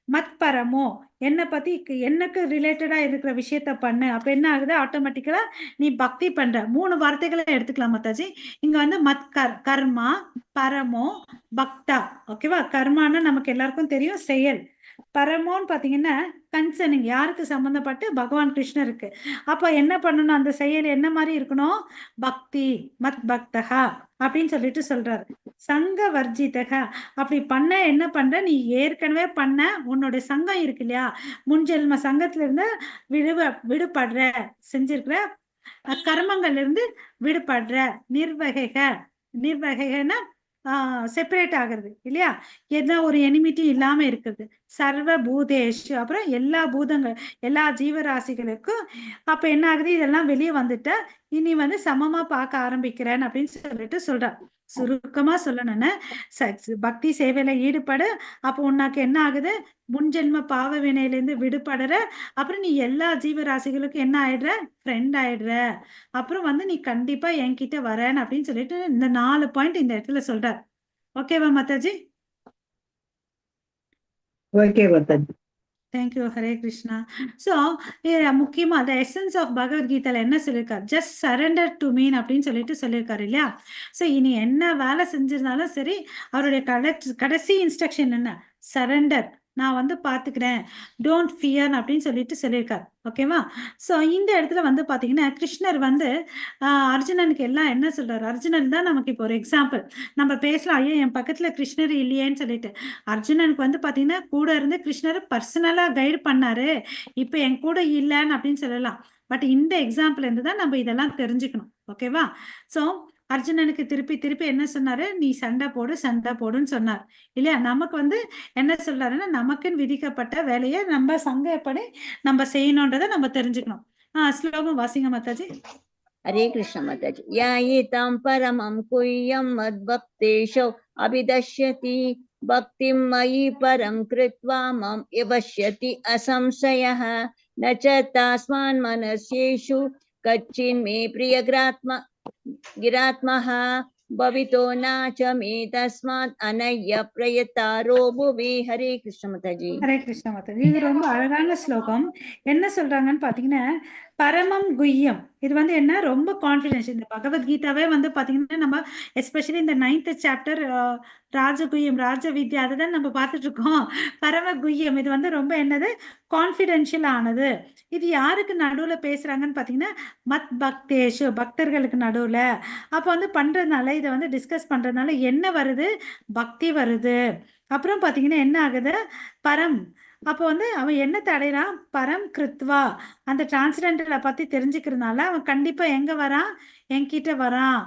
மத் பரமோ, என்னை பத்தி எனக்கு ரிலேட்டடா இருக்கிற விஷயத்த பண்ணு. அப்ப என்ன ஆகுது? ஆட்டோமேட்டிக்கலா நீ பக்தி பண்ற. 3 வார்த்தைகளை எடுத்துக்கலாம் மாதாஜி. இங்க வந்து மத் கர்மா, பரமோ, பக்தா. ஓகேவா? கர்மானா நமக்கு எல்லாருக்கும் தெரியும் செயல். பரமோன்னு பாத்தீங்கன்னா கன்சர்னிங், யாருக்கு சம்பந்தப்பட்டு? பகவான் கிருஷ்ணருக்கு. அப்ப என்ன பண்ணணும்? அந்த செயல் என்ன மாதிரி இருக்கணும்? பக்தி, மத் பக்தகா அப்படின்னு சொல்லிட்டு சொல்றாரு. சங்க வர்ஜிதக, அப்படி பண்ண என்ன பண்ற? நீ ஏற்கனவே பண்ண உன்னோட சங்கம் இருக்கு இல்லையா? முன்ஜென்ம சங்கத்துல இருந்து விடுபடுற, செஞ்சிருக்கிற கர்மங்கள்ல இருந்து விடுபடுற. நிர்வகைகன்னா செப்பரேட் ஆகுறது இல்லையா? எந்த ஒரு எனிமிட்டி இல்லாம இருக்குது. சர்வ பூதேஷ், அப்புறம் எல்லா பூதங்கள், எல்லா ஜீவராசிகளுக்கும். அப்ப என்ன ஆகுது? இதெல்லாம் வெளியே வந்துட்ட இனி வந்து சமமா பார்க்க ஆரம்பிக்கிறேன் அப்படின்னு சொல்லிட்டு சொல்றார். சுருக்கமா சொல்லணும்னு, பக்தி சேவையில ஈடுபடு. அப்போ உனக்கு என்ன ஆகுது? முன்ஜென்ம பாவ வினையிலேருந்து விடுபடுற. அப்புறம் நீ எல்லா ஜீவராசிகளுக்கும் என்ன ஆயிடுற? ஃப்ரெண்ட் ஆயிடுற. அப்புறம் வந்து நீ கண்டிப்பா என்கிட்ட வரேன் அப்படின்னு சொல்லிட்டு இந்த 4 பாயிண்ட் இந்த இடத்துல சொல்றார். ஓகேவா Mataji? Okay Mataji. Thank you. Hare Krishna. So முக்கியமா அந்த எசன்ஸ் ஆஃப் பகவத்கீதையில என்ன சொல்லியிருக்காரு? ஜஸ்ட் சரண்டர் டு மீன் அப்படின்னு சொல்லிட்டு சொல்லியிருக்காரு இல்லையா? ஸோ இனி என்ன வேலை செஞ்சிருந்தாலும் சரி, அவருடைய கடைசி இன்ஸ்ட்ரக்ஷன் என்ன? சரண்டர். நான் வந்து பாத்துக்கிறேன், டோன்ட் ஃபியர் அப்படின்னு சொல்லிட்டு சொல்லியிருக்காரு. ஓகேவா? ஸோ இந்த இடத்துல வந்து பாத்தீங்கன்னா கிருஷ்ணர் வந்து அர்ஜுனனுக்கு எல்லாம் என்ன சொல்றாரு? அர்ஜுனன் தான் நமக்கு இப்போ ஒரு எக்ஸாம்பிள். நம்ம பேசலாம், ஐயோ என் பக்கத்துல கிருஷ்ணர் இல்லையேன்னு சொல்லிட்டு. அர்ஜுனனுக்கு வந்து பாத்தீங்கன்னா கூட இருந்து கிருஷ்ணர் பர்சனலா கைடு பண்ணாரு. இப்ப என் கூட இல்லைன்னு அப்படின்னு சொல்லலாம். பட் இந்த எக்ஸாம்பிள் இருந்து தான் நம்ம இதெல்லாம் தெரிஞ்சுக்கணும். ஓகேவா? சோ அர்ஜுனனுக்கு திருப்பி திருப்பி என்ன சொன்னாரு? நீ சண்டை போடுன்னு சொன்னார் இல்லையா? நமக்கு வந்து என்ன சொல்றாருன்னா, நமக்குன்னு விதிக்கப்பட்ட வேலையை நம்ம சங்கப்படி நம்ம செய்யணும்ன்றதை நம்ம தெரிஞ்சுக்கணும். ஸ்லோகம் வாசிங்க மாதாஜி. हरे कृष्ण माताजी. यायितां परमं गुह्यं मद्भक्तेषु अभिदश्यति भक्तिं मयि परं कृत्वा मम एवश्यति असंशयः न च तस्मान् मनस्येषु कच्चिन्मे गिरात्मः भवितो न च मे तस्मात् अनय्य प्रयतारो भुवि. हरे कृष्ण माताजी. ஹரே கிருஷ்ண மாதாஜி. இது ரொம்ப அழகான ஸ்லோகம். என்ன சொல்றாங்கன்னு பாத்தீங்கன்னா, பரமம் குய்யம், இது வந்து என்ன ரொம்ப கான்ஃபிடென்ஸ். இந்த பகவத்கீதாவே வந்து பாத்தீங்கன்னா நம்ம எஸ்பெஷலி இந்த 9th சாப்டர் ராஜகுயம் ராஜவித்யா அதுதான் நம்ம பார்த்துட்டு இருக்கோம். பரமகுய்யம் இது வந்து ரொம்ப என்னது கான்ஃபிடென்ஷியல் ஆனது. இது யாருக்கு நடுவுல பேசுறாங்கன்னு பாத்தீங்கன்னா மத் பக்தேஷு பக்தர்களுக்கு நடுவுல. அப்ப வந்து பண்றதுனால இதை வந்து டிஸ்கஸ் பண்றதுனால என்ன வருது, பக்தி வருது. அப்புறம் பாத்தீங்கன்னா என்ன ஆகுது, பரம். அப்போ வந்து அவன் என்ன அடையறான், பரம் கிருத்வா அந்த டிரான்ஸ்ஜெண்டரை பத்தி தெரிஞ்சுக்கிறதுனால அவன் கண்டிப்பா எங்க வரான், என்கிட்ட வரான்.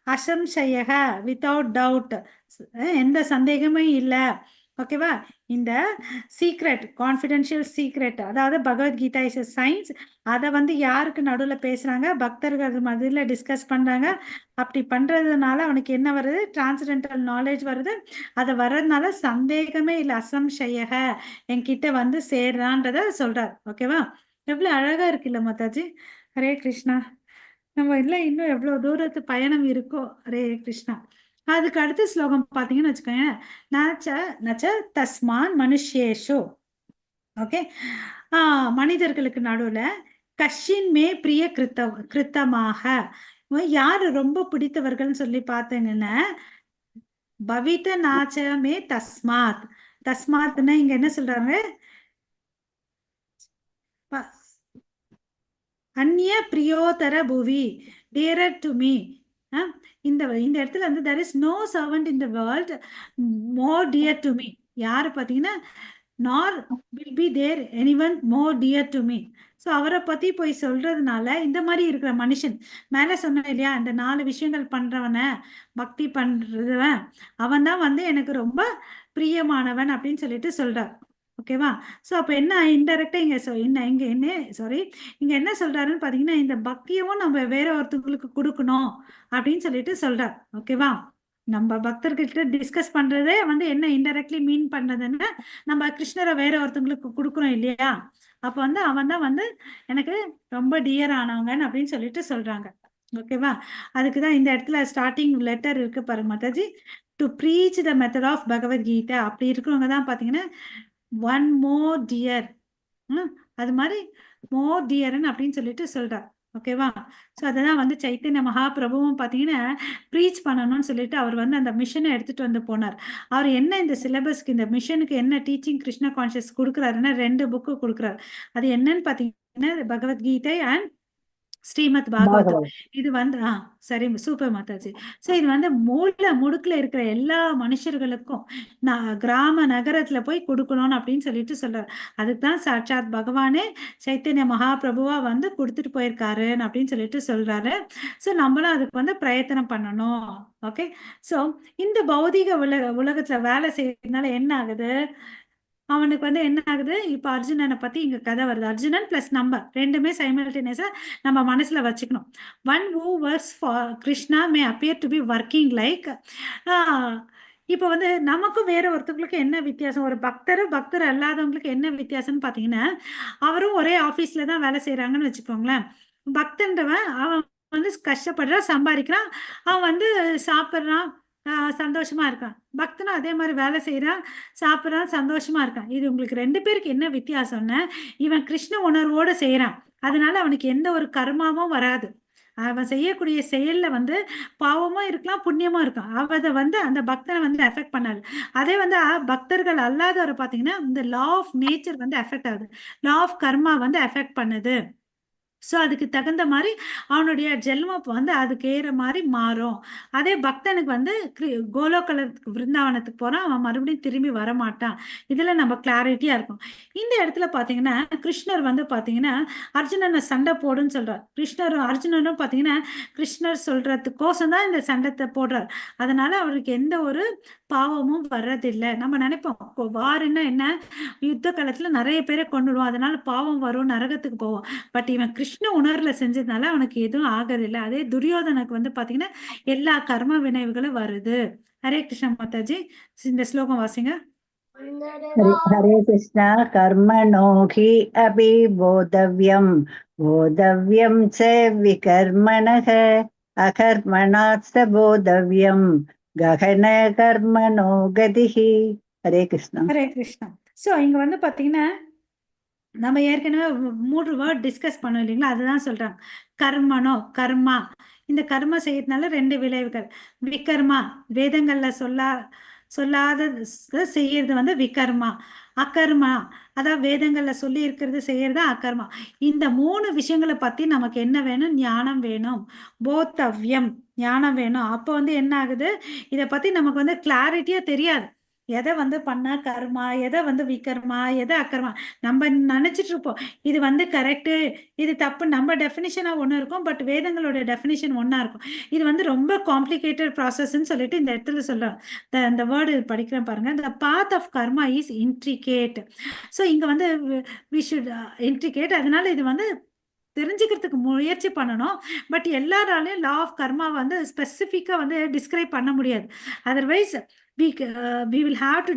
அசம்சயக வித்தவுட் டவுட், எந்த சந்தேகமே இல்லை. ஓகேவா. இந்த சீக்ரெட் கான்ஃபிடென்ஷியல் சீக்ரெட் அதாவது பகவத்கீதா இஸ் சயின்ஸ். அதை வந்து யாருக்கு நடுவில் பேசுறாங்க, பக்தர்கள் மத்தியில் டிஸ்கஸ் பண்றாங்க. அப்படி பண்றதுனால அவனுக்கு என்ன வருது, டிரான்ஸ்ஜெண்டல் நாலேஜ் வருது. அதை வர்றதுனால சந்தேகமே இல்லை, அசம்சயக என்கிட்ட வந்து சேர்றான்றத சொல்றார். ஓகேவா. எவ்வளவு அழகா இருக்குல்ல மாதாஜி. ஹரே கிருஷ்ணா. நம்ம இல்லை இன்னும் எவ்வளவு தூரத்து பயணம் இருக்கோ. ஹரே கிருஷ்ணா. அதுக்கு அடுத்த ஸ்லோகம் பாத்தீங்கன்னு வச்சுக்கோங்க, நச்ச நச்ச தஸ்மான் மனுஷேஷு. ஓகே. மனிதர்களுக்கு நடுவுல கஷின் மே பிரிய கிருத்தமாக யாரு ரொம்ப பிடித்தவர்கள்னு சொல்லி பார்த்தீங்கன்னா பவித நாச்சமே தஸ்மாத். தஸ்மாத்னா இங்க என்ன சொல்றாங்க, அந்நிய பிரியோதர புவி டியரர் டு மீ. இந்த இடத்துல வந்து there is no servant in the world more dear to me. யாரு பார்த்தீங்கன்னா nor will be there anyone more dear to me. So அவரை பத்தி போய் சொல்றதுனால இந்த மாதிரி இருக்கிற மனுஷன் மேல சொன்னேன் இல்லையா, இந்த 4 விஷயங்கள் பண்றவன பக்தி பண்றவன் அவன் தான் வந்து எனக்கு ரொம்ப பிரியமானவன் அப்படின்னு சொல்லிட்டு சொல்றார். ஓகேவா. ஸோ அப்போ என்ன இன்டெரக்டா இங்க இங்க என்ன சாரி இங்க என்ன சொல்றாருன்னு பாத்தீங்கன்னா இந்த பக்தியவும் நம்ம வேற ஒருத்தவங்களுக்கு கொடுக்கணும் அப்படின்னு சொல்லிட்டு சொல்றார். ஓகேவா. நம்ம பக்தர்கிட்ட டிஸ்கஸ் பண்றதே வந்து என்ன இன்டெரக்ட்லி மீன் பண்றதுன்னா நம்ம கிருஷ்ணரை வேற ஒருத்தவங்களுக்கு கொடுக்குறோம் இல்லையா. அப்ப வந்து அவன் தான் வந்து எனக்கு ரொம்ப டியர் ஆனவங்கன்னு அப்படின்னு சொல்லிட்டு சொல்றாங்க. ஓகேவா. அதுக்குதான் இந்த இடத்துல ஸ்டார்டிங் லெட்டர் இருக்கு பாருங்க மாதாஜி, to preach the method of Bhagavad Gita. அப்படி இருக்கிறவங்க தான் பாத்தீங்கன்னா ஒன் மோர் டியர், அது மாதிரி மோர் டியர்ன்னு அப்படின்னு சொல்லிட்டு சொல்றார். ஓகேவா. ஸோ அதெல்லாம் வந்து சைத்தன்ய மகாபிரபுவும் பார்த்தீங்கன்னா ப்ரீச் பண்ணணும்னு சொல்லிட்டு அவர் வந்து அந்த மிஷனை எடுத்துட்டு வந்து போனார். அவர் என்ன இந்த சிலபஸ்க்கு இந்த மிஷனுக்கு என்ன டீச்சிங் கிருஷ்ண கான்சியஸ் கொடுக்குறாருன்னா 2 புக்கு கொடுக்குறாரு. அது என்னன்னு பார்த்தீங்கன்னா பகவத்கீதை அண்ட் ஸ்ரீமத் பாகவதம். இது வந்து சரி சூப்பர் மாதாஜி. ஸோ இது வந்து முடுக்குல இருக்கிற எல்லா மனுஷர்களுக்கும் கிராம நகரத்துல போய் கொடுக்கணும்னு அப்படின்னு சொல்லிட்டு சொல்றாரு. அதுக்கு தான் சாட்சாத் பகவானே சைத்தன்ய மகாபிரபுவா வந்து கொடுத்துட்டு போயிருக்காருன்னு அப்படின்னு சொல்லிட்டு சொல்றாரு. ஸோ நம்மளும் அதுக்கு வந்து பிரயத்தனம் பண்ணணும். ஓகே. ஸோ இந்த பௌதிக உலகத்துல வேலை செய்யறதுனால என்ன ஆகுது, அவனுக்கு வந்து என்ன ஆகுது, இப்ப அர்ஜுனனை பத்தி இங்க கதை வருது. அர்ஜுனன் பிளஸ் நம்ம ரெண்டுமே சைமல்டேனியஸா நம்ம மனசுல வச்சுக்கணும். One who works for Krishna May appear to be working like. இப்போ வந்து நமக்கும் வேற ஒருத்தவங்களுக்கு என்ன வித்தியாசம், ஒரு பக்தர் அல்லாதவங்களுக்கு என்ன வித்தியாசம்னு பாத்தீங்கன்னா அவரும் ஒரே ஆபீஸ்ல தான் வேலை செய்யறாங்கன்னு வச்சுக்கோங்களேன். பக்தன்றவன் அவன் வந்து கஷ்டப்படுறான், சம்பாதிக்கிறான், அவன் வந்து சாப்பிட்றான், சந்தோஷமா இருக்கான். பக்தனும் அதே மாதிரி வேலை செய்யறான், சாப்பிட்றான், சந்தோஷமா இருக்கான். இது உங்களுக்கு 2 பேருக்கு என்ன வித்தியாசம்னா இவன் கிருஷ்ண உணர்வோட செய்யறான், அதனால அவனுக்கு எந்த ஒரு கர்மாவும் வராது. அவன் செய்யக்கூடிய செயல்ல வந்து பாவமும் இருக்கலாம், புண்ணியமும் இருக்கான். அதை வந்து அந்த பக்தனை வந்து எஃபெக்ட் பண்ணாது. அதே வந்து பக்தர்கள் அல்லாதவரை பார்த்தீங்கன்னா இந்த லா ஆஃப் நேச்சர் வந்து எஃபெக்ட் ஆகுது, லா ஆஃப் கர்மா வந்து எஃபெக்ட் பண்ணுது. ஸோ அதுக்கு தகுந்த மாதிரி அவனுடைய ஜென்மம் வந்து அதுக்கு ஏற மாதிரி மாறும். அதே பக்தனுக்கு வந்து கோலோகலத்துக்கு விருந்தாவனத்துக்கு போறான், அவன் மறுபடியும் திரும்பி வரமாட்டான். இதுல நம்ம கிளாரிட்டியா இருக்கும். இந்த இடத்துல பாத்தீங்கன்னா கிருஷ்ணர் வந்து பாத்தீங்கன்னா அர்ஜுனனை சண்டை போடுன்னு சொல்றார். அர்ஜுனனும் பாத்தீங்கன்னா கிருஷ்ணர் சொல்றதுக்கோசம் தான் இந்த சண்டத்தை போடுறார். அதனால அவருக்கு எந்த ஒரு பாவமும் வர்றதில்லை. நம்ம நினைப்போம் வாருன்னா என்ன, யுத்த காலத்துல நிறைய பேரை கொண்டுடுவோம், அதனால பாவம் வரும், நரகத்துக்கு போவோம். பட் இவன் கிருஷ்ண உணர்வுல செஞ்சதுனால அவனுக்கு எதுவும் ஆகதில்லை. அதே துரியோதனுக்கு வந்து பாத்தீங்கன்னா எல்லா கர்ம வினைவுகளும் வருது. ஹரே கிருஷ்ண மாதாஜி. இந்த ஸ்லோகம் வாசிங்க. ஹரே கிருஷ்ணா. கர்மணோ ஹி அபி போதவ்யம் போதவ்யம் ச விகர்மணஹ அகர்மணாத் போதவ்யம் ககன கர்மணோ கதிஹி. ஹரே கிருஷ்ணா. ஹரே கிருஷ்ணா. சோ இங்க வந்து பாத்தீங்கன்னா நம்ம ஏற்கனவே 3 வேர்ட் டிஸ்கஸ் பண்ணோம் இல்லைங்களா, அதுதான் சொல்றாங்க. கர்மனோ கர்மா, இந்த கர்மா செய்யறதுனால 2 விளைவுகள். விகர்மா, வேதங்கள்ல சொல்லாத செய்யறது வந்து விகர்மா. அகர்மா, அதாவது வேதங்கள்ல சொல்லி இருக்கிறது செய்யறது அகர்மா. இந்த 3 விஷயங்களை பத்தி நமக்கு என்ன வேணும்? ஞானம் வேணும், போத்தவ்யம், ஞானம் வேணும். அப்போ வந்து என்ன ஆகுது, இதை பத்தி நமக்கு வந்து கிளாரிட்டியா தெரியாது. எதை வந்து பண்ணா கர்மா, எதை வந்து விகர்மா, எதை அக்கர்மா. நம்ம நினைச்சிட்டு இருப்போம் இது வந்து கரெக்டு, இது தப்பு. நம்ம டெஃபினிஷனா ஒன்று இருக்கும், பட் வேதங்களோட டெஃபினிஷன் ஒன்றா இருக்கும். இது வந்து ரொம்ப காம்ப்ளிகேட்டட் ப்ராசஸ்ன்னு சொல்லிட்டு இந்த இடத்துல சொல்றோம். இந்த வேர்டு படிக்கிறேன் பாருங்க. the path of karma is intricate. So இங்க வந்து we should intricate. அதனால இது வந்து தெரிஞ்சுக்கிறதுக்கு முயற்சி பண்ணணும். பட் எல்லாராலையும் லா ஆஃப் கர்மா வந்து ஸ்பெசிஃபிக்கா வந்து டிஸ்கிரைப் பண்ண முடியாது. Otherwise we will have to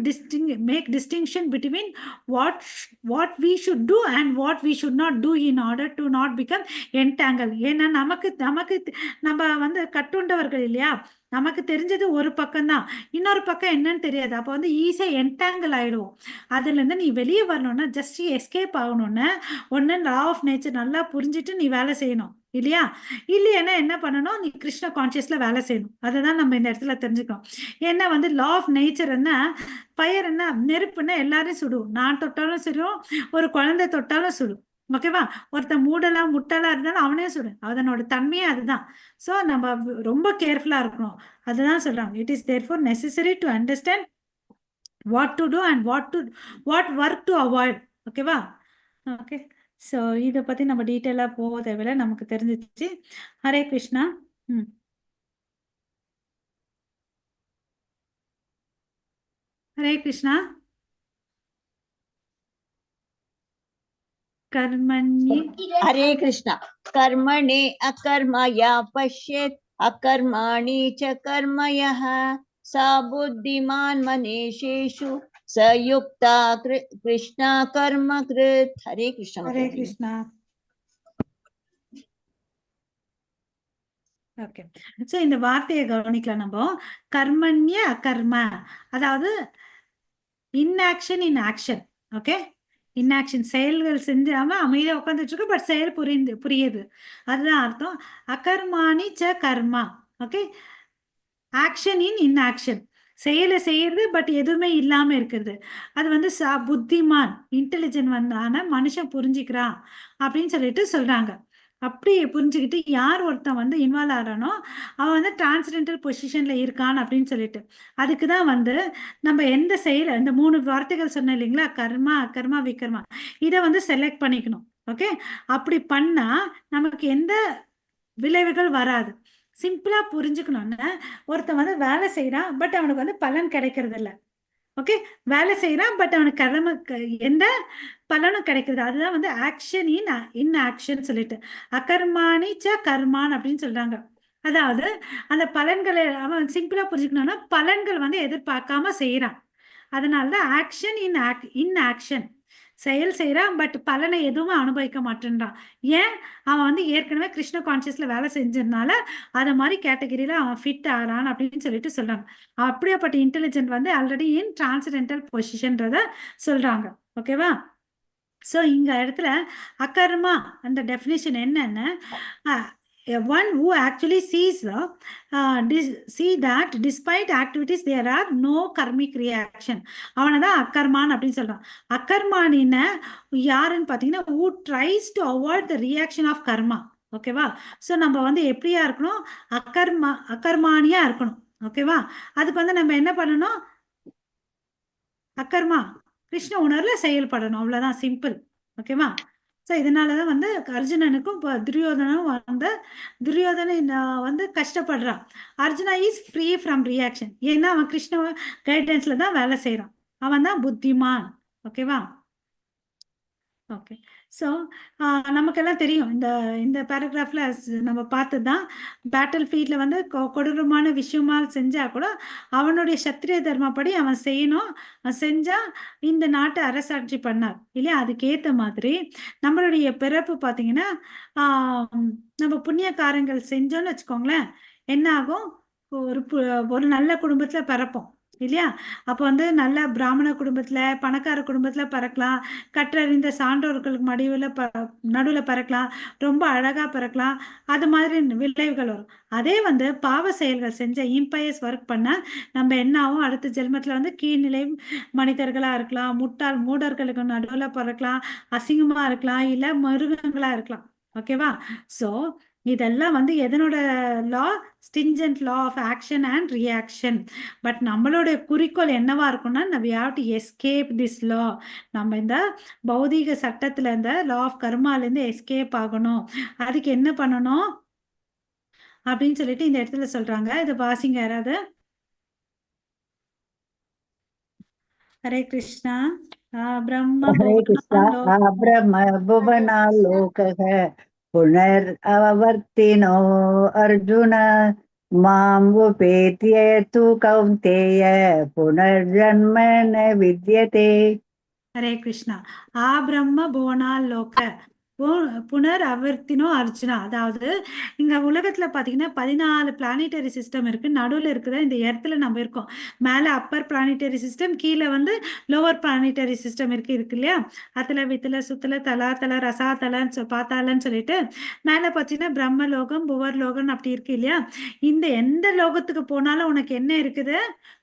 make distinction between what we should do and what we should not do in order to not become entangled. ஏன்னா நமக்கு நமக்கு நம்ம வந்து கட்டுண்டவர்கள் இல்லையா, நமக்கு தெரிஞ்சது ஒரு பக்கம் தான், இன்னொரு பக்கம் என்னன்னு தெரியாது. அப்போ வந்து ஈஸியா என்டாங்கிள் ஆயிடுவோம். அதுல இருந்து நீ வெளியே வரணும்னா, ஜஸ்ட் எஸ்கேப் ஆகணும்னு ஒன்னு லா ஆஃப் நேச்சர் நல்லா புரிஞ்சுட்டு நீ வேலை செய்யணும் இல்லையா. இல்லையா என்ன பண்ணணும், நீ கிருஷ்ண கான்சியஸ்ல வேலை செய்யணும். அதை தான் நம்ம இந்த இடத்துல தெரிஞ்சுக்கணும். ஏன்னா வந்து லா ஆஃப் நேச்சர் என்ன, ஃபயர் என்ன, நெருப்புன்னா எல்லாரையும் சுடும். நான் தொட்டாலும் சுடும், ஒரு குழந்தை தொட்டாலும் சுடும். ஓகேவா, ஒருத்தன் முட்டாளா இருந்தாலும் அவனே சுடும். அதனோட தன்மையே அதுதான். ஸோ நம்ம ரொம்ப கேர்ஃபுல்லா இருக்கணும். அதுதான் சொல்றாங்க. It is therefore necessary to understand what to do and what work to avoid. ஓகேவா. ஓகே, ஸோ இதை பற்றி நம்ம டீட்டெயிலாக போக தேவையில்லை, நமக்கு தெரிஞ்சிச்சு. ஹரே கிருஷ்ணா. ம், ஹரே கிருஷ்ணா. कर्मण्ये हरे कृष्ण। कर्मणे अकर्मया पश्येत् अकर्माणि च कर्मयः सा बुद्धिमान् मनीषेषु स युक्ता कृष्णा कर्म कृत्। हरे कृष्ण। हरे कृष्णा. ஓகே, ஸோ இந்த வார்த்தையை கவனிக்கலாம் நம்ம. கர்மண்ய அகர்ம, அதாவது inaction in action. Okay, inaction, செயல்கள் செஞ்சாம அமைதியாக உட்காந்துட்டு இருக்கு, பட் செயல் புரியுது, அதுதான் அர்த்தம். அகர்மானி ச கர்மா. ஓகே, ஆக்ஷன் இன் இன்ஆக்ஷன், செயலை செய்யறது பட் எதுவுமே இல்லாம இருக்கிறது. அது வந்து புத்திமான், இன்டெலிஜென்ட் வந்தான மனுஷன் புரிஞ்சுக்கிறான் அப்படின்னு சொல்லிட்டு சொல்றாங்க. அப்படி புரிஞ்சுக்கிட்டு யார் ஒருத்தன் வந்து இன்வால்வ் ஆகிறானோ அவன் வந்து டிரான்ஸ்டென்டல் பொசிஷன்ல இருக்கான் அப்படின்னு சொல்லிட்டு, அதுக்கு தான் வந்து நம்ம எந்த செயல், இந்த 3 வார்த்தைகள் சொன்னோம் இல்லைங்களா, கர்மா அகர்மா விகர்மா, இதை வந்து செலக்ட் பண்ணிக்கணும். ஓகே, அப்படி பண்ணா நமக்கு எந்த விளைவுகள் வராது. சிம்பிளா புரிஞ்சுக்கணும்னு, ஒருத்தன் வந்து வேலை செய்யறான் பட் அவனுக்கு வந்து பலன் கிடைக்கிறது இல்லை. ஓகே, வேலை செய்யறான் பட் அவனுக்கு எந்த பலனும் கிடைக்கிறது. அதுதான் வந்து ஆக்ஷன் இன் ஆக்ஷன் சொல்லிட்டு அகர்மானி ச கர்மான் அப்படின்னு சொல்றாங்க. அதாவது அந்த பலன்களை அவன் சிம்பிளா புரிஞ்சுக்கணும்னா, பலன்கள் வந்து எதிர்பார்க்காம செய்யறான். அதனாலதான் ஆக்ஷன் இன் ஆக்ஷன், செயல் செய்யறான் பட் பலனை எதுவும் அனுபவிக்க மாட்டேன்றான். ஏன், அவன் வந்து ஏற்கனவே கிருஷ்ண கான்சியஸ்ல வேலை செஞ்சதுனால அதை மாதிரி கேட்டகரியில அவன் ஃபிட் ஆகிறான் அப்படின்னு சொல்லிட்டு சொல்றாங்க. அப்படியாப்பட்ட இன்டெலிஜென்ட் வந்து ஆல்ரெடி இன் டிரான்சென்டென்டல் பொசிஷன்றத சொல்றாங்க. ஓகேவா. ஸோ இங்க இடத்துல அகர்மா அந்த டெஃபினிஷன் என்னன்னு, one who actually sees that despite activities there are no karmic reaction, அவனதான் அக்கர்மான் அப்படின்னு சொல்றான். அக்கர்மானின யாருன்னு பாத்தீங்கன்னா who tries to avoid the reaction of karma. ஓகேவா. ஸோ நம்ம வந்து எப்படியா இருக்கணும், அக்கர்மானியா இருக்கணும். ஓகேவா. அதுக்கு வந்து நம்ம என்ன பண்ணணும், அக்கர்மா கிருஷ்ண உணர்வுல செயல்படணும், அவ்வளவுதான், சிம்பிள். ஓகேவா. ஸோ இதனாலதான் வந்து அர்ஜுனனுக்கும் துரியோதனும் வந்து துரியோதனை வந்து கஷ்டப்படுறான். Arjuna is free from reaction, ஏன்னா அவன் கிருஷ்ண கைடன்ஸ்ல தான் வேலை செய்யறான், அவன் தான் புத்திமான். ஓகேவா. ஓகே, ஸோ நமக்கெல்லாம் தெரியும், இந்த இந்த பேராகிராஃப்ல நம்ம பார்த்தது தான். பேட்டில் ஃபீல்டில் வந்து கொடூரமான விஷயமா செஞ்சா கூட அவனுடைய சத்திரிய தர்மப்படி அவன் செய்யணும். அவன் செஞ்சா இந்த நாட்டை அரசாட்சி பண்ணார் இல்லையா. அதுக்கேற்ற மாதிரி நம்மளுடைய பிறப்பு பார்த்தீங்கன்னா, நம்ம புண்ணிய காரியங்கள் செஞ்சோன்னு வச்சுக்கோங்களேன், என்ன ஆகும், ஒரு நல்ல குடும்பத்தில் பிறப்போம். இல்லையா? அப்போ வந்து நல்ல பிராமண குடும்பத்துல, பணக்கார குடும்பத்துல பிறக்கலாம். கற்றறிந்த சான்றோர்களுக்கு நடுவுல பிறக்கலாம். ரொம்ப அழகா பிறக்கலாம். அது மாதிரி விளைவுகள் வரும். அதே வந்து பாவ செயல்கள் செஞ்ச இம்பயஸ் ஒர்க் பண்ண நம்ம என்ன ஆகும், அடுத்த ஜென்மத்துல வந்து கீழ்நிலை மனிதர்களா இருக்கலாம், மூடர்களுக்கு நடுவுல பிறக்கலாம், அசிங்கமா இருக்கலாம், இல்ல மிருகங்களா இருக்கலாம். ஓகேவா? ஸோ இதெல்லாம் வந்து எதனோட law? Stringent law of action and reaction. But நம்மளுடைய குறிக்கோள் என்னவா இருக்கும்னா, we have to escape this law. நம்ம இந்த பௌதீக சட்டத்துல இந்த லா ஆஃப் கர்மாலேருந்து எஸ்கேப் ஆகணும். அதுக்கு என்ன பண்ணணும் அப்படின்னு சொல்லிட்டு இந்த இடத்துல சொல்றாங்க. இது வாசிங்க யாராவது. ஹரே கிருஷ்ணா. பிரம்ம हरे कृष्णा ब्रह्म भुवनालोकः पुनरवर्तिनो अर्जुन मां उपेत्य तु कौन्तेय पुनर्जन्म न विद्यते. ஹரே கிருஷ்ணா. பிரம்ம புவனால் லோக புனர் அவர்த்தினோ அர்ஜுனா. அதாவது இங்க உலகத்துல பாத்தீங்கன்னா 14 பிளானிட்டரி சிஸ்டம் இருக்கு. நடுவில் இருக்கிற இந்த இடத்துல நம்ம இருக்கோம். மேல அப்பர் பிளானிட்டரி சிஸ்டம், கீழே வந்து லோவர் பிளானிட்டரி சிஸ்டம் இருக்கு இல்லையா? அத்தல வித்தல சுத்தல தலாத்தல ரசாத்தலன்னு பார்த்தாலன்னு சொல்லிட்டு மேல பாத்தீங்கன்னா பிரம்ம லோகம் புவர் லோகம் அப்படி இருக்கு இல்லையா? இந்த எந்த லோகத்துக்கு போனாலும் உனக்கு என்ன இருக்குது?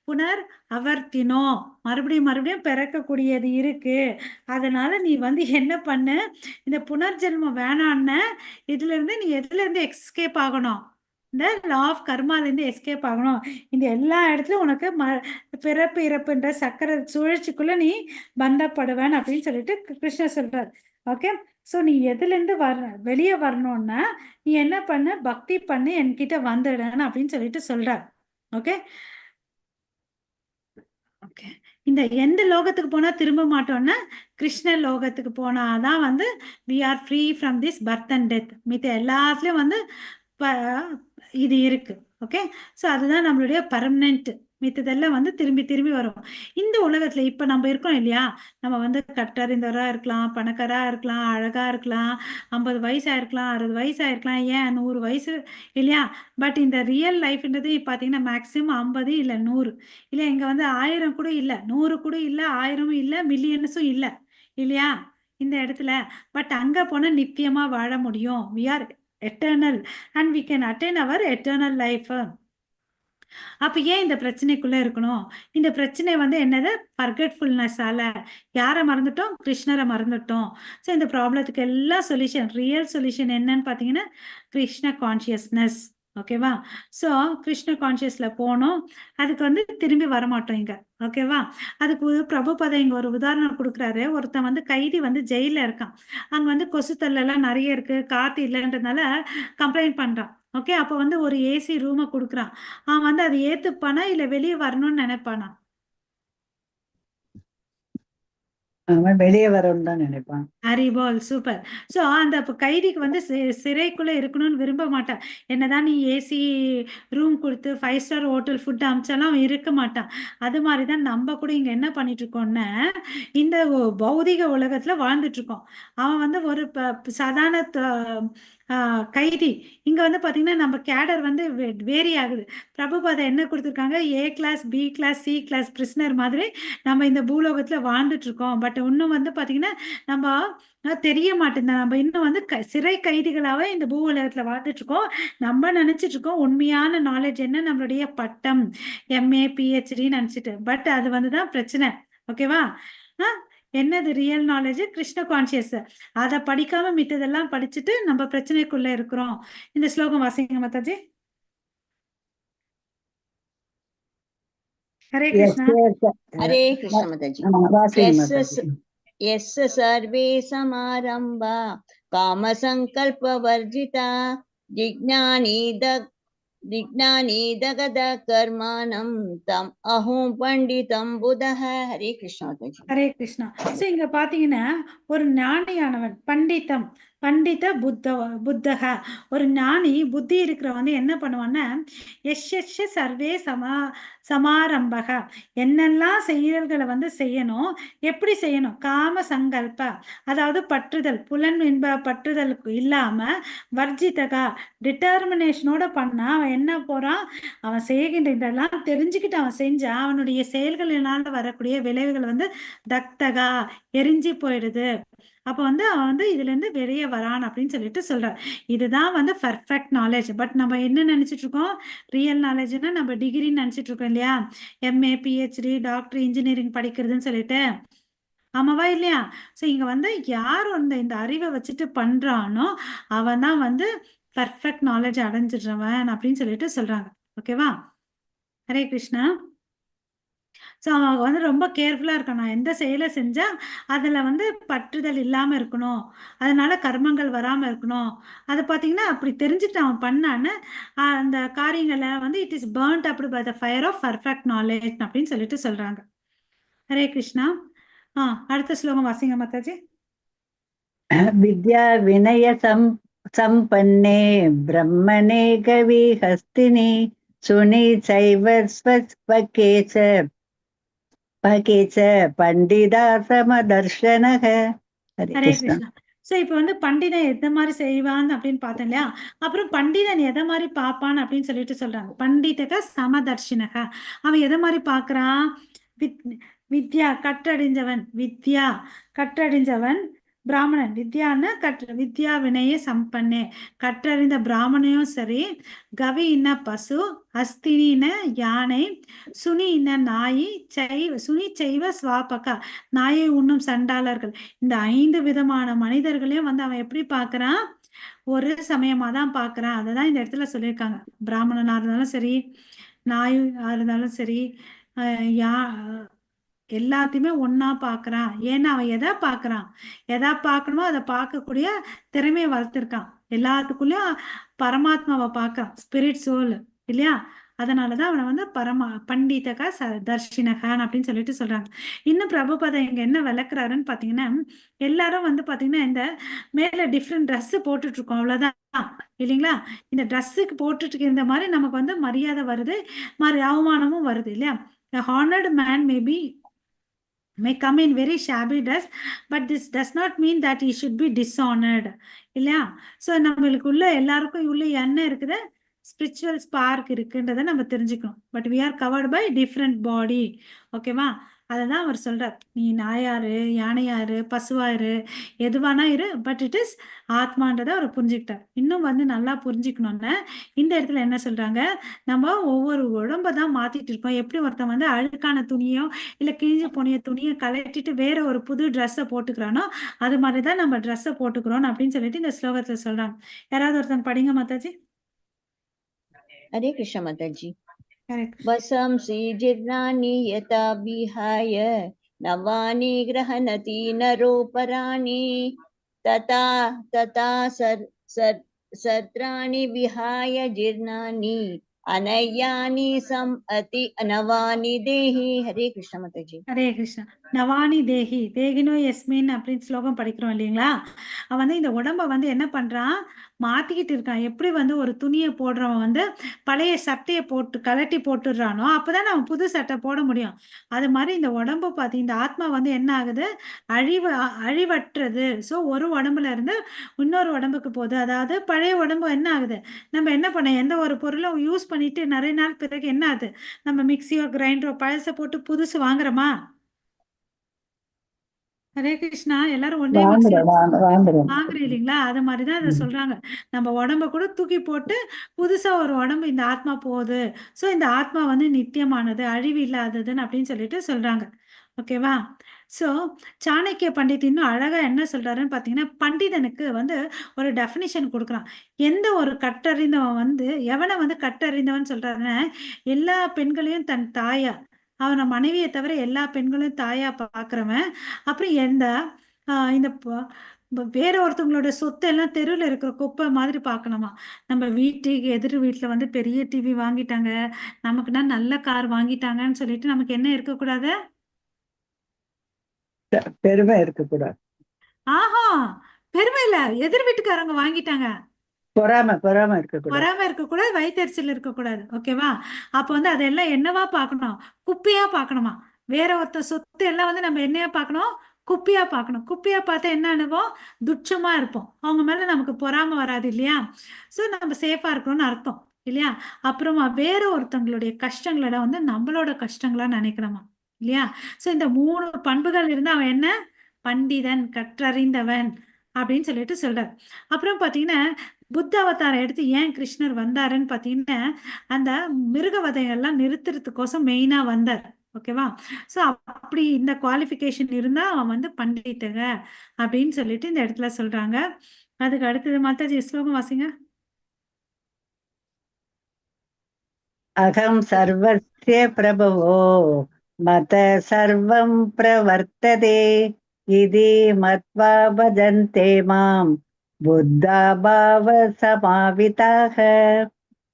புனர் அவர்த்தினோ, மறுபடியும் பிறக்கக்கூடியது இருக்கு. அதனால நீ வந்து என்ன பண்ணு, இந்த புனர்ஜென்மம் வேணான்னு இதுல இருந்து நீ எதுல இருந்து எஸ்கேப் ஆகணும்? இந்த லா ஆஃப் கர்மால இருந்து எஸ்கேப் ஆகணும். இந்த எல்லா இடத்துலயும் உனக்கு பிறப்பு இறப்புன்ற சக்கர சுழற்சிக்குள்ள நீ பந்தப்படுவேன் அப்படின்னு சொல்லிட்டு கிருஷ்ணர் சொல்றாரு. ஓகே, ஸோ நீ எதுல இருந்து வெளியே வரணும்னா நீ என்ன பண்ணு, பக்தி பண்ணு, என்கிட்ட வந்துடுன்னு அப்படின்னு சொல்லிட்டு சொல்றார். ஓகே ஓகே, இந்த எந்த லோகத்துக்கு போனா திரும்ப மாட்டோம்னா கிருஷ்ண லோகத்துக்கு போனாதான் வந்து we are free from this birth and death. மித்த எல்லாத்துலயும் வந்து இது இருக்கு. ஓகே, ஸோ அதுதான் நம்மளுடைய பர்மனன்ட். மித்ததெல்லாம் வந்து திரும்பி திரும்பி வரும். இந்த உலகத்துல இப்ப நம்ம இருக்கோம் இல்லையா? நம்ம வந்து கற்றறிந்தவரா இருக்கலாம், பணக்காரா இருக்கலாம், அழகா இருக்கலாம், 50 வயசா இருக்கலாம், 60 வயசா இருக்கலாம், ஏன் 100 வயசு இல்லையா? பட் இந்த ரியல் லைஃப்ன்றது பாத்தீங்கன்னா மேக்சிமம் 50 இல்ல 100 இல்ல, இங்க வந்து 1000 கூட இல்ல, 100 கூட இல்ல, 1000 இல்ல, மில்லியன்ஸும் இல்ல இல்லையா இந்த இடத்துல? பட் அங்க போனா நித்தியமா வாழ முடியும். we are eternal and we can attain our eternal life. அப்ப ஏன் இந்த பிரச்சனைக்குள்ள இருக்கணும்? இந்த பிரச்சனை வந்து என்னது? ஃபர்கெட்ஃபுல்னஸால யாரை மறந்துட்டோம்? கிருஷ்ணரை மறந்துட்டோம். ஸோ இந்த ப்ராப்ளத்துக்கு எல்லாம் சொல்யூஷன், ரியல் சொல்யூஷன் என்னன்னு பாத்தீங்கன்னா கிருஷ்ண கான்சியஸ்னஸ். ஓகேவா? ஸோ கிருஷ்ண கான்சியஸ்ல போனோம், அதுக்கு வந்து திரும்பி வரமாட்டோம் இங்க. ஓகேவா? அதுக்கு பிரபுபத இங்க ஒரு உதாரணம் கொடுக்குறாரு. ஒருத்தன் வந்து கைதி வந்து ஜெயில இருக்கான். அங்க வந்து கொசு எல்லாம் நிறைய இருக்கு, காத்து இல்லைன்றதுனால கம்ப்ளைண்ட் பண்றான். ஓகே, அப்ப வந்து ஒரு ஏசி ரூமை கொடுக்குறான். அவன் வந்து அதை ஏத்துப்பானா இல்ல வெளியே வரணும்னு நினைப்பானா? அவன் வெளியே வரணும்னு தான் நினைப்பான். ஹரிபால், சூப்பர். ஸோ அந்த கைதிக்கு வந்து சிறைக்குள்ள இருக்கணும்னு விரும்ப மாட்டான். என்னதான் நீ ஏசி ரூம் கொடுத்து 5 ஸ்டார் ஹோட்டல் ஃபுட் அமிச்சாலும் அவன் இருக்க மாட்டான். அது மாதிரிதான் நம்ம கூட இங்க என்ன பண்ணிட்டு இருக்கோம்னா, இந்த பௌதிக உலகத்துல வாழ்ந்துட்டு இருக்கோம். அவன் வந்து ஒரு சாதாரண கைதி. இங்க வந்து பாத்தீங்கன்னா நம்ம கேடர் வந்து வேரி ஆகுது. பிரபுபாதா என்ன கொடுத்துருக்காங்க? A class, B class, C class prisoner மாதிரி நம்ம இந்த பூலோகத்துல வாழ்ந்துட்டு இருக்கோம். பட் இன்னும் வந்து பாத்தீங்கன்னா நம்ம தெரிய மாட்டேங்குது. நம்ம இன்னும் வந்து சிறை கைதிகளாவே இந்த பூ உலகத்துல வாழ்ந்துட்டு இருக்கோம். நம்ம நினைச்சிட்டு இருக்கோம் உண்மையான நாலேஜ் என்ன, நம்மளுடைய பட்டம் MA PhD நினைச்சிட்டு. பட் அது வந்துதான் பிரச்சனை. ஓகேவா? என்னது ரியல் நாலேஜ்? கிருஷ்ண கான்சியஸ். அதை படிக்காம மித்ததெல்லாம் படிச்சுட்டு நம்ம பிரச்சனைக்குள்ள இருக்கிறோம். இந்த ஸ்லோகம் வாசிங்க மாதாஜி. ஹரே கிருஷ்ணா. ஹரே கிருஷ்ண மாதாஜி. यस्य सर्वे समारंभा काम संकल्प वर्जिता जिज्ञानी दगद कर्माणं तम अहं पंडितम बुधः. ஹரே கிருஷ்ணா மாதாஜி. ஹரே கிருஷ்ணா. ஸோ இங்க பாத்தீங்கன்னா ஒரு ஞானியானவன், பண்டிதம் பண்டித புத்தக ஒரு ஞானி புத்தி இருக்கிறவன் என்ன பண்ணுவான்னா எஷ சர்வே சமாரம்பக என்னெல்லாம் செயல்களை வந்து செய்யணும், எப்படி செய்யணும், காம சங்கல்ப அதாவது பற்றுதல் புலன் என்ப பற்றுதலுக்கு இல்லாம வர்ஜிதகா டிட்டர்மினேஷனோட பண்ணா அவன் என்ன போறான், அவன் செய்கின்ற இதெல்லாம் தெரிஞ்சுக்கிட்டு அவன் செஞ்சா அவனுடைய செயல்களினால வரக்கூடிய விளைவுகள் வந்து தக்தகா எரிஞ்சு போயிடுது. அப்போ வந்து அவன் வந்து இதுல இருந்து வெளியே வரான் அப்படின்னு சொல்லிட்டு சொல்றான். இதுதான் வந்து பர்ஃபெக்ட் நாலேஜ். பட் நம்ம என்ன நினைச்சிட்டு இருக்கோம், ரியல் நாலேஜ்னா நம்ம டிகிரின்னு நினைச்சிட்டு இருக்கோம் இல்லையா, எம்ஏ பிஹெச்டி டாக்டர் இன்ஜினியரிங் படிக்கிறதுன்னு சொல்லிட்டு. ஆமாவா இல்லையா? ஸோ இங்க வந்து யார் வந்து இந்த அறிவை வச்சுட்டு பண்றானோ அவன் தான் வந்து பர்ஃபெக்ட் நாலேஜ் அடைஞ்சிடுறவன் அப்படின்னு சொல்லிட்டு சொல்றாங்க. ஓகேவா? ஹரே கிருஷ்ணா. ஸோ அவங்க வந்து ரொம்ப கேர்ஃபுல்லாக இருக்கணும். நான் எந்த செயலை செஞ்சால் அதில் வந்து பற்றுதல் இல்லாமல் இருக்கணும், அதனால கர்மங்கள் வராமல் இருக்கணும். அதை பார்த்தீங்கன்னா அப்படி தெரிஞ்சுட்டு அவன் பண்ணான்னு அந்த காரியங்களை வந்து இட் இஸ் பேர்ன்ட் அப்படி by the fire of perfect knowledge அப்படின்னு சொல்லிட்டு சொல்கிறாங்க. ஹரே கிருஷ்ணா. அடுத்த ஸ்லோகம் வாசிங்க மாதாஜி. विद्या विनय संपन्ने ब्रह्मणे कवि हस्तिनि सुनि चैव स्वके च पंडिता समदर्शनः. हरे ஹரே कृष्ण. கிருஷ்ணா. ஸோ இப்போ வந்து பண்டிதன் எந்த மாதிரி செய்வான் அப்படின்னு பார்த்தோம் இல்லையா, அப்புறம் பண்டிதன் எதை மாதிரி பார்ப்பான் அப்படின்னு சொல்லிட்டு சொல்றாங்க. பண்டிதக சமதர்ஷினக அவன் எதை மாதிரி பார்க்கறான், வித்யா கற்றறிஞ்சவன், வித்யா கற்றறிஞ்சவன் பிராமணன், வித்யான்னு வித்யா வினய சம்பன்னே கற்றறிந்த பிராமணையும் சரி, கவி இன்ன பசு, அஸ்தினின யானை, சுனி இன்ன நாயி, சுனி செய்வ ஸ்வாபகா நாயை உண்ணும் சண்டாளர்கள், இந்த 5 விதமான மனிதர்களையும் வந்து அவன் எப்படி பார்க்கறான், ஒரு சமயமா தான் பார்க்கறான். அததான் இந்த இடத்துல சொல்லியிருக்காங்க. பிராமணனா இருந்தாலும் சரி, நாயா இருந்தாலும் சரி, யா எல்லாத்தையுமே ஒன்னா பார்க்கறான். ஏன்னா அவன் எதை பார்க்கறான், எதை பார்க்கணுமோ அதை பார்க்கக்கூடிய திறமையை வளர்த்துருக்கான். எல்லாத்துக்குள்ளயும் பரமாத்மாவை பார்க்கறான், ஸ்பிரிட் சோல் இல்லையா. அதனாலதான் அவனை வந்து பண்டிதகா தர்ஷினகான் அப்படின்னு சொல்லிட்டு சொல்றாங்க. இன்னும் பிரபுபதா இங்க என்ன விளக்குறாருன்னு பாத்தீங்கன்னா, எல்லாரும் வந்து பாத்தீங்கன்னா இந்த மேல டிஃப்ரெண்ட் ட்ரெஸ் போட்டுட்டு இருக்கோம், அவ்வளவுதான் இல்லைங்களா. இந்த ட்ரெஸ்ஸுக்கு போட்டுட்டு இருந்த மாதிரி நமக்கு வந்து மரியாதை வருது, மாதிரி அவமானமும் வருது இல்லையா. A honored man may come in very shabby dress, but this does not mean that he should be dishonored இல்லையா. ஸோ நம்மளுக்கு உள்ள எல்லாருக்கும் உள்ள என்ன இருக்குது, ஸ்பிரிச்சுவல் ஸ்பார்க் இருக்குன்றதை நம்ம தெரிஞ்சுக்கணும். But we are covered by different body. ஓகேவா. அதை தான் அவர் சொல்றார். நீ நாயாரு, யானையாரு, பசுவாரு, எதுவானா இரு, பட் இட் இஸ் ஆத்மான்றதை அவர் புரிஞ்சுக்கிட்டார். இன்னும் வந்து நல்லா புரிஞ்சுக்கணும்னு இந்த இடத்துல என்ன சொல்றாங்க, நம்ம ஒவ்வொரு உடம்ப தான் மாத்திட்டு இருக்கோம். எப்படி ஒருத்தன் வந்து அழுக்கான துணியோ இல்ல கிழிஞ்சு போனிய துணியை கலட்டிட்டு வேற ஒரு புது ட்ரெஸ்ஸை போட்டுக்கிறானோ அது மாதிரிதான் நம்ம ட்ரெஸ்ஸை போட்டுக்கிறோம் அப்படின்னு சொல்லிட்டு இந்த ஸ்லோகத்துல சொல்றாங்க. யாராவது ஒருத்தன் படிங்க மாதாஜி. हरे कृष्ण माताजी। கரெக்ட். वसंसि जीर्णानि यथा विहाय नवानि गृह्णति नरोपराणि तथा तथा सत्राणि विहाय जीर्णानि अनयानि समअति नवानि देहि। हरे कृष्ण माताजी। ஹரே கிருஷ்ணா. நவானி தேகி தேகினோ எஸ்மின் அப்படின்னு ஸ்லோகம் படிக்கிறோம் இல்லைங்களா. அவன் வந்து இந்த உடம்ப வந்து என்ன பண்றான், மாத்திக்கிட்டு இருக்கான். எப்படி வந்து ஒரு துணியை போடுறவன் வந்து பழைய சட்டையை போட்டு கலட்டி போட்டுடுறானோ அப்பதான் அவன் புது சட்டை போட முடியும். அது மாதிரி இந்த உடம்பு பார்த்து இந்த ஆத்மா வந்து என்ன ஆகுது, அழிவற்றது. ஸோ ஒரு உடம்புல இருந்து இன்னொரு உடம்புக்கு போகுது. அதாவது பழைய உடம்பு என்ன ஆகுது, நம்ம என்ன பண்ண எந்த ஒரு பொருளும் யூஸ் பண்ணிட்டு நிறைய நாள் பிறகு என்ன ஆகுது, நம்ம மிக்சியோ கிரைண்டரோ பழசை போட்டு புதுசு வாங்குறோமா. ஹரே கிருஷ்ணா. எல்லாரும் ஒன்னே மிக்சி வாங்குறீங்க இல்லைங்களா. அது மாதிரிதான் இதை சொல்றாங்க. நம்ம உடம்ப கூட தூக்கி போட்டு புதுசா ஒரு உடம்பு இந்த ஆத்மா போகுது. சோ இந்த ஆத்மா வந்து நித்தியமானது, அழிவு இல்லாததுன்னு அப்படின்னு சொல்லிட்டு சொல்றாங்க. ஓகேவா. சோ சாணக்கிய பண்டித் இன்னும் அழகா என்ன சொல்றாருன்னு பாத்தீங்கன்னா, பண்டிதனுக்கு வந்து ஒரு டெஃபினிஷன் கொடுக்குறான். எந்த ஒரு கற்றறிந்தவன் வந்து எவனை வந்து கற்றறிந்தவன் சொல்றாருன்னா, எல்லா பெண்களையும் தன் தாயா, அவன மனைவியை தவிர எல்லா பெண்களையும் தாயா பாக்குறவன். அப்புறம் இந்த வேற ஒருத்தவங்களோட சொத்து எல்லாம் தெருவில் இருக்கிற குப்பை மாதிரி பார்க்கணுமா. நம்ம வீட்டுக்கு எதிர் வீட்டுல வந்து பெரிய டிவி வாங்கிட்டாங்க, நமக்குன்னா நல்ல கார் வாங்கிட்டாங்கன்னு சொல்லிட்டு நமக்கு என்ன இருக்கக்கூடாது, பெருமை இருக்கக்கூடாது. ஆஹா பெருமை இல்ல, எதிர் வீட்டுக்காரங்க வாங்கிட்டாங்க. பொறாம இருக்கக்கூடாது. வராம இருக்கக்கூடாது, வயிற்றுச்சல் இருக்கக்கூடாது. ஓகேவா? அப்ப வந்து அதெல்லாம் என்னவா பார்க்கணும்? குப்பையா பார்க்கணுமா? வேற ஒருத்த சொத்து எல்லாம் வந்து நம்ம என்னையா பார்க்கணும்? குப்பையா பார்க்கணும். குப்பையா பார்த்தா என்ன அனுபவம்? துட்சமா இருப்போம். அவங்க மேல நமக்கு பொறாம வராது இல்லையா? சோ நம்ம சேஃபா இருக்கணும்னு அர்த்தம் இல்லையா? அப்புறமா வேற ஒருத்தவங்களுடைய கஷ்டங்களோட வந்து நம்மளோட கஷ்டங்களா நினைக்கணுமா இல்லையா? சோ இந்த 3 பண்புகள் இருந்தா அவன் என்ன? பண்டிதன், கற்றறிந்தவன் அப்படின்னு சொல்லிட்டு சொல்றார். அப்புறம் பாத்தீங்கன்னா புத்த அவதாரம் எடுத்து ஏன் கிருஷ்ணர் வந்தாருன்னு பாத்தீங்கன்னா அந்த மிருக வதையெல்லாம் நிறுத்துறதுக்கோசம் மெயினா வந்தார். ஓகேவா? சோ அப்படி இந்த குவாலிஃபிகேஷன் இருந்தா அவன் வந்து பண்டிதக அப்படின்னு சொல்லிட்டு இந்த இடத்துல சொல்றாங்க. அதுக்கு அடுத்தது மாதாஜி ஸ்லோகம் வாசிங்க. அகம் சர்வஸ்ய பிரபவோ மத சர்வம் பிரவர்த்ததே இதி மத்வா பஜந்தே மாம் புத்தா பாவ சமாவிதாக.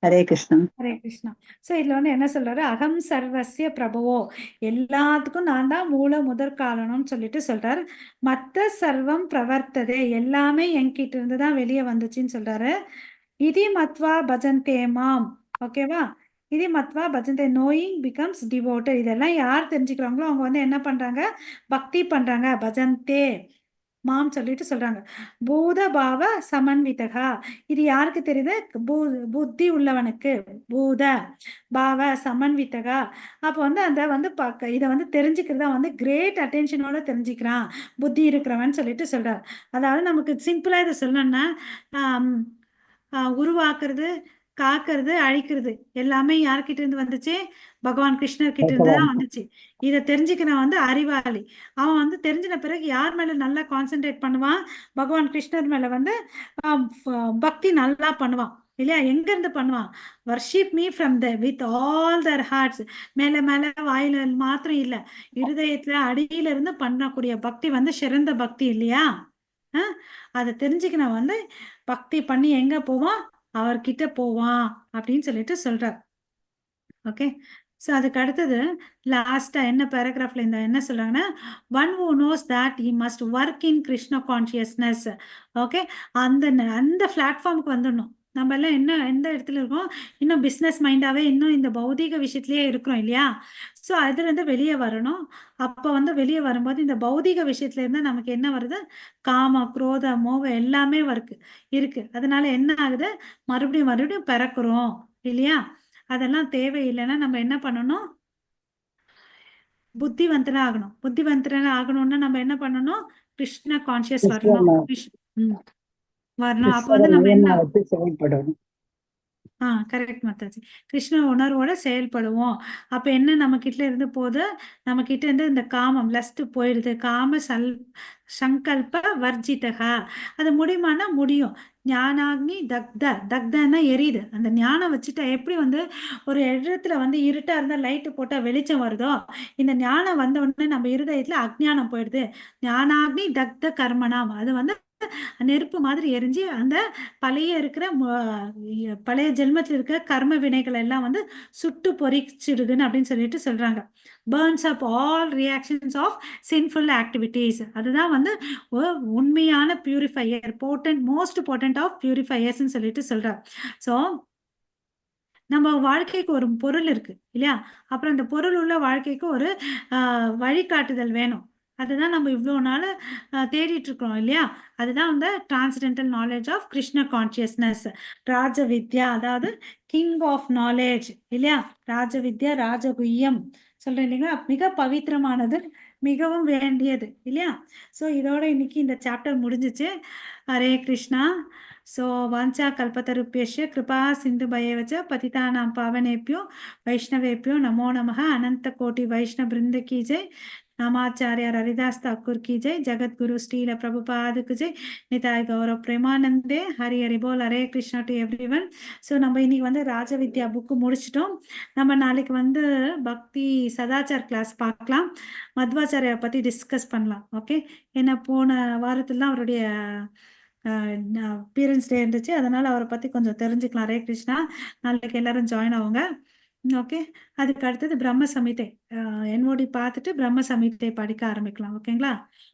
ஹரே கிருஷ்ணா. ஹரே கிருஷ்ணா. சோ இதுல வந்து என்ன சொல்றாரு? அகம் சர்வஸ்ய பிரபுவோ, எல்லாத்துக்கும் நான் தான் மூல முதற் காரணம்னு சொல்லிட்டு சொல்றாரு. மத்த சர்வம் பிரவர்த்ததே, எல்லாமே என்கிட்ட இருந்து தான் வெளியே வந்துச்சுன்னு சொல்றாரு. இதி மத்வா பஜந்தே மாம். ஓகேவா? இதி மத்வா பஜந்தே, நோயிங் பிகம்ஸ் டிவோட்டட். இதெல்லாம் யார் தெரிஞ்சுக்கிறாங்களோ அவங்க வந்து என்ன பண்றாங்க? பக்தி பண்றாங்க. பஜந்தே மாம் சொல்லிட்டு சொல்றாங்க. பூத பாவ சமன்விதகா, இது யாருக்கு தெரியுது? புத்தி உள்ளவனுக்கு. பூத பாவ சமன்விதகா, அப்ப வந்து அந்த வந்து இத வந்து தெரிஞ்சுக்கிறதா வந்து கிரேட் அட்டென்ஷனோட தெரிஞ்சுக்கிறான் புத்தி இருக்கிறவன் சொல்லிட்டு சொல்றாரு. அதாவது நமக்கு சிம்பிளா இதை சொல்லணும்னா உருவாக்குறது, காக்கிறது, அழிக்கிறது எல்லாமே யார்கிட்ட இருந்து வந்துச்சு? பகவான் கிருஷ்ணர் கிட்ட இருந்து தான் வந்துச்சு. இதை தெரிஞ்சுக்கிறவன் வந்து அறிவாளி. அவன் வந்து தெரிஞ்சின பிறகு யார் மேல நல்லா கான்சென்ட்ரேட் பண்ணுவான்? பகவான் கிருஷ்ணர் மேல வந்து பக்தி நல்லா பண்ணுவான் இல்லையா? எங்க இருந்து பண்ணுவான்? Worship me from the with all their hearts. மேல மேல வாயில மாத்திரம் இல்ல, இருதயத்துல அடியில இருந்து பண்ணக்கூடிய பக்தி வந்து சிறந்த பக்தி இல்லையா? அதை தெரிஞ்சுக்கணும் வந்து பக்தி பண்ணி எங்க போவான்? அவர்கிட்ட போவான் அப்படின்னு சொல்லிட்டு சொல்றார். ஓகே. ஸோ அதுக்கு அடுத்தது லாஸ்டா என்ன பேராகிராஃப்ல இந்த என்ன சொல்றாங்கன்னா, one who knows that he must work in Krishna consciousness. Okay. அந்த அந்த பிளாட்ஃபார்முக்கு வந்துடணும். நம்ம எல்லாம் என்ன எந்த இடத்துல இருக்கோம்? இன்னும் பிஸ்னஸ் மைண்டாவே இன்னும் இந்த பௌதீக விஷயத்திலேயே இருக்கிறோம் இல்லையா? ஸோ அதுல இருந்து வெளியே வரணும். அப்போ வந்து வெளியே வரும்போது இந்த பௌதீக விஷயத்துல இருந்தா நமக்கு என்ன வருது? காம, குரோத, மோகம் எல்லாமே இருக்கு. அதனால என்ன ஆகுது? மறுபடியும் மறுபடியும் பிறக்கிறோம் இல்லையா? அதெல்லாம் தேவையில்லைன்னா நம்ம என்ன பண்ணணும்? புத்திவந்தனா ஆகணும். புத்திவந்தனா ஆகணும்னா நம்ம என்ன பண்ணணும்? கிருஷ்ண கான்சியஸ் வரணும். வரணும். அப்ப வந்து நம்ம என்ன செயல்படணும். கரெக்ட் மாதாஜி. கிருஷ்ண உணர்வோட செயல்படுவோம். அப்ப என்ன நம்ம கிட்ட இருந்து போது? நம்ம கிட்ட இருந்து இந்த காமம் லஸ்ட் போயிடுது. காம சங்கல்ப வர்ஜிதகா. அது முடியுமானா முடியும். ஞானாக்னி தக்தன்னா எரியுது. அந்த ஞானம் வச்சுட்டா எப்படி வந்து ஒரு இடத்துல வந்து இருட்டா இருந்தா லைட்டு போட்டா வெளிச்சம் வருதோ, இந்த ஞானம் வந்த உடனே நம்ம இருதயத்துல அஜ்ஞானம் போயிடுது. ஞானாக்னி தக்த கர்மனாம், அது வந்து நெருப்பு மாதிரி எரிஞ்சு அந்த பழைய ஜென்மத்தில் இருக்கிற கர்ம வினைகள் எல்லாம் வந்து சுட்டு பொறிச்சிடுதுன்னு அப்படின்னு சொல்லிட்டு சொல்றாங்க. burns up all reactions of sinful activities. அதுதான் வந்து உண்மையான பியூரிஃபையர், மோஸ்ட் போர்ட்டன்ட் ஆஃப் பியூரிஃபையர்ஸ் சொல்லிட்டு சொல்றாங்க. ஸோ நம்ம வாழ்க்கைக்கு ஒரு பொருள் இருக்கு இல்லையா? அப்புறம் அந்த பொருள் உள்ள வாழ்க்கைக்கு ஒரு வழிகாட்டுதல் வேணும். அதுதான் நம்ம இவ்வளோ நாள் தேடிட்டு இருக்கிறோம் இல்லையா? அதுதான் வந்து transcendental knowledge of Krishna consciousness. ராஜவித்யா, அதாவது கிங் ஆஃப் நாலேஜ் இல்லையா? ராஜவித்யா, ராஜகுய்யம் சொல்றேன் இல்லைங்களா? மிக பவித்திரமானது, மிகவும் வேண்டியது இல்லையா? ஸோ இதோட இன்னைக்கு இந்த சாப்டர் முடிஞ்சிச்சு. ஹரே கிருஷ்ணா. ஸோ வாஞ்சா கல்பத்தருப்பியஸ்ய கிருபா சிந்து பயவச்ச பதிதானாம் பாவனேபியோ வைஷ்ணவேபியோ நமோ நமः. அனந்த கோட்டி வைஷ்ணவ பிருந்த கி ஜெய். नामाचार्य हरिदास ठाकुर की जय. जगत गुरु श्रील प्रभुपाद की जय. निताय गौरव प्रेमानंदे. हरि हरि बोल. हरे கிருஷ்ணா டு எவ்ரிவன். ஸோ நம்ம இன்னைக்கு வந்து ராஜவித்யா புக்கு முடிச்சிட்டோம். நம்ம நாளைக்கு வந்து பக்தி சதாச்சார் கிளாஸ் பார்க்கலாம். மத்வாச்சாரியை பத்தி டிஸ்கஸ் பண்ணலாம். ஓகே. ஏன்னா போன வாரத்துல தான் அவருடைய அப்பியரன்ஸ் டே இருந்துச்சு. அதனால அவரை பத்தி கொஞ்சம் தெரிஞ்சுக்கலாம். ஹரே கிருஷ்ணா. நாளைக்கு எல்லாரும் ஜாயின் ஆகுங்க. ஓகே. அதுக்கு அடுத்தது பிரம்ம சமிதை NOD பார்த்துட்டு பிரம்ம சமிதை படிக்க ஆரம்பிக்கலாம். ஓகேங்களா?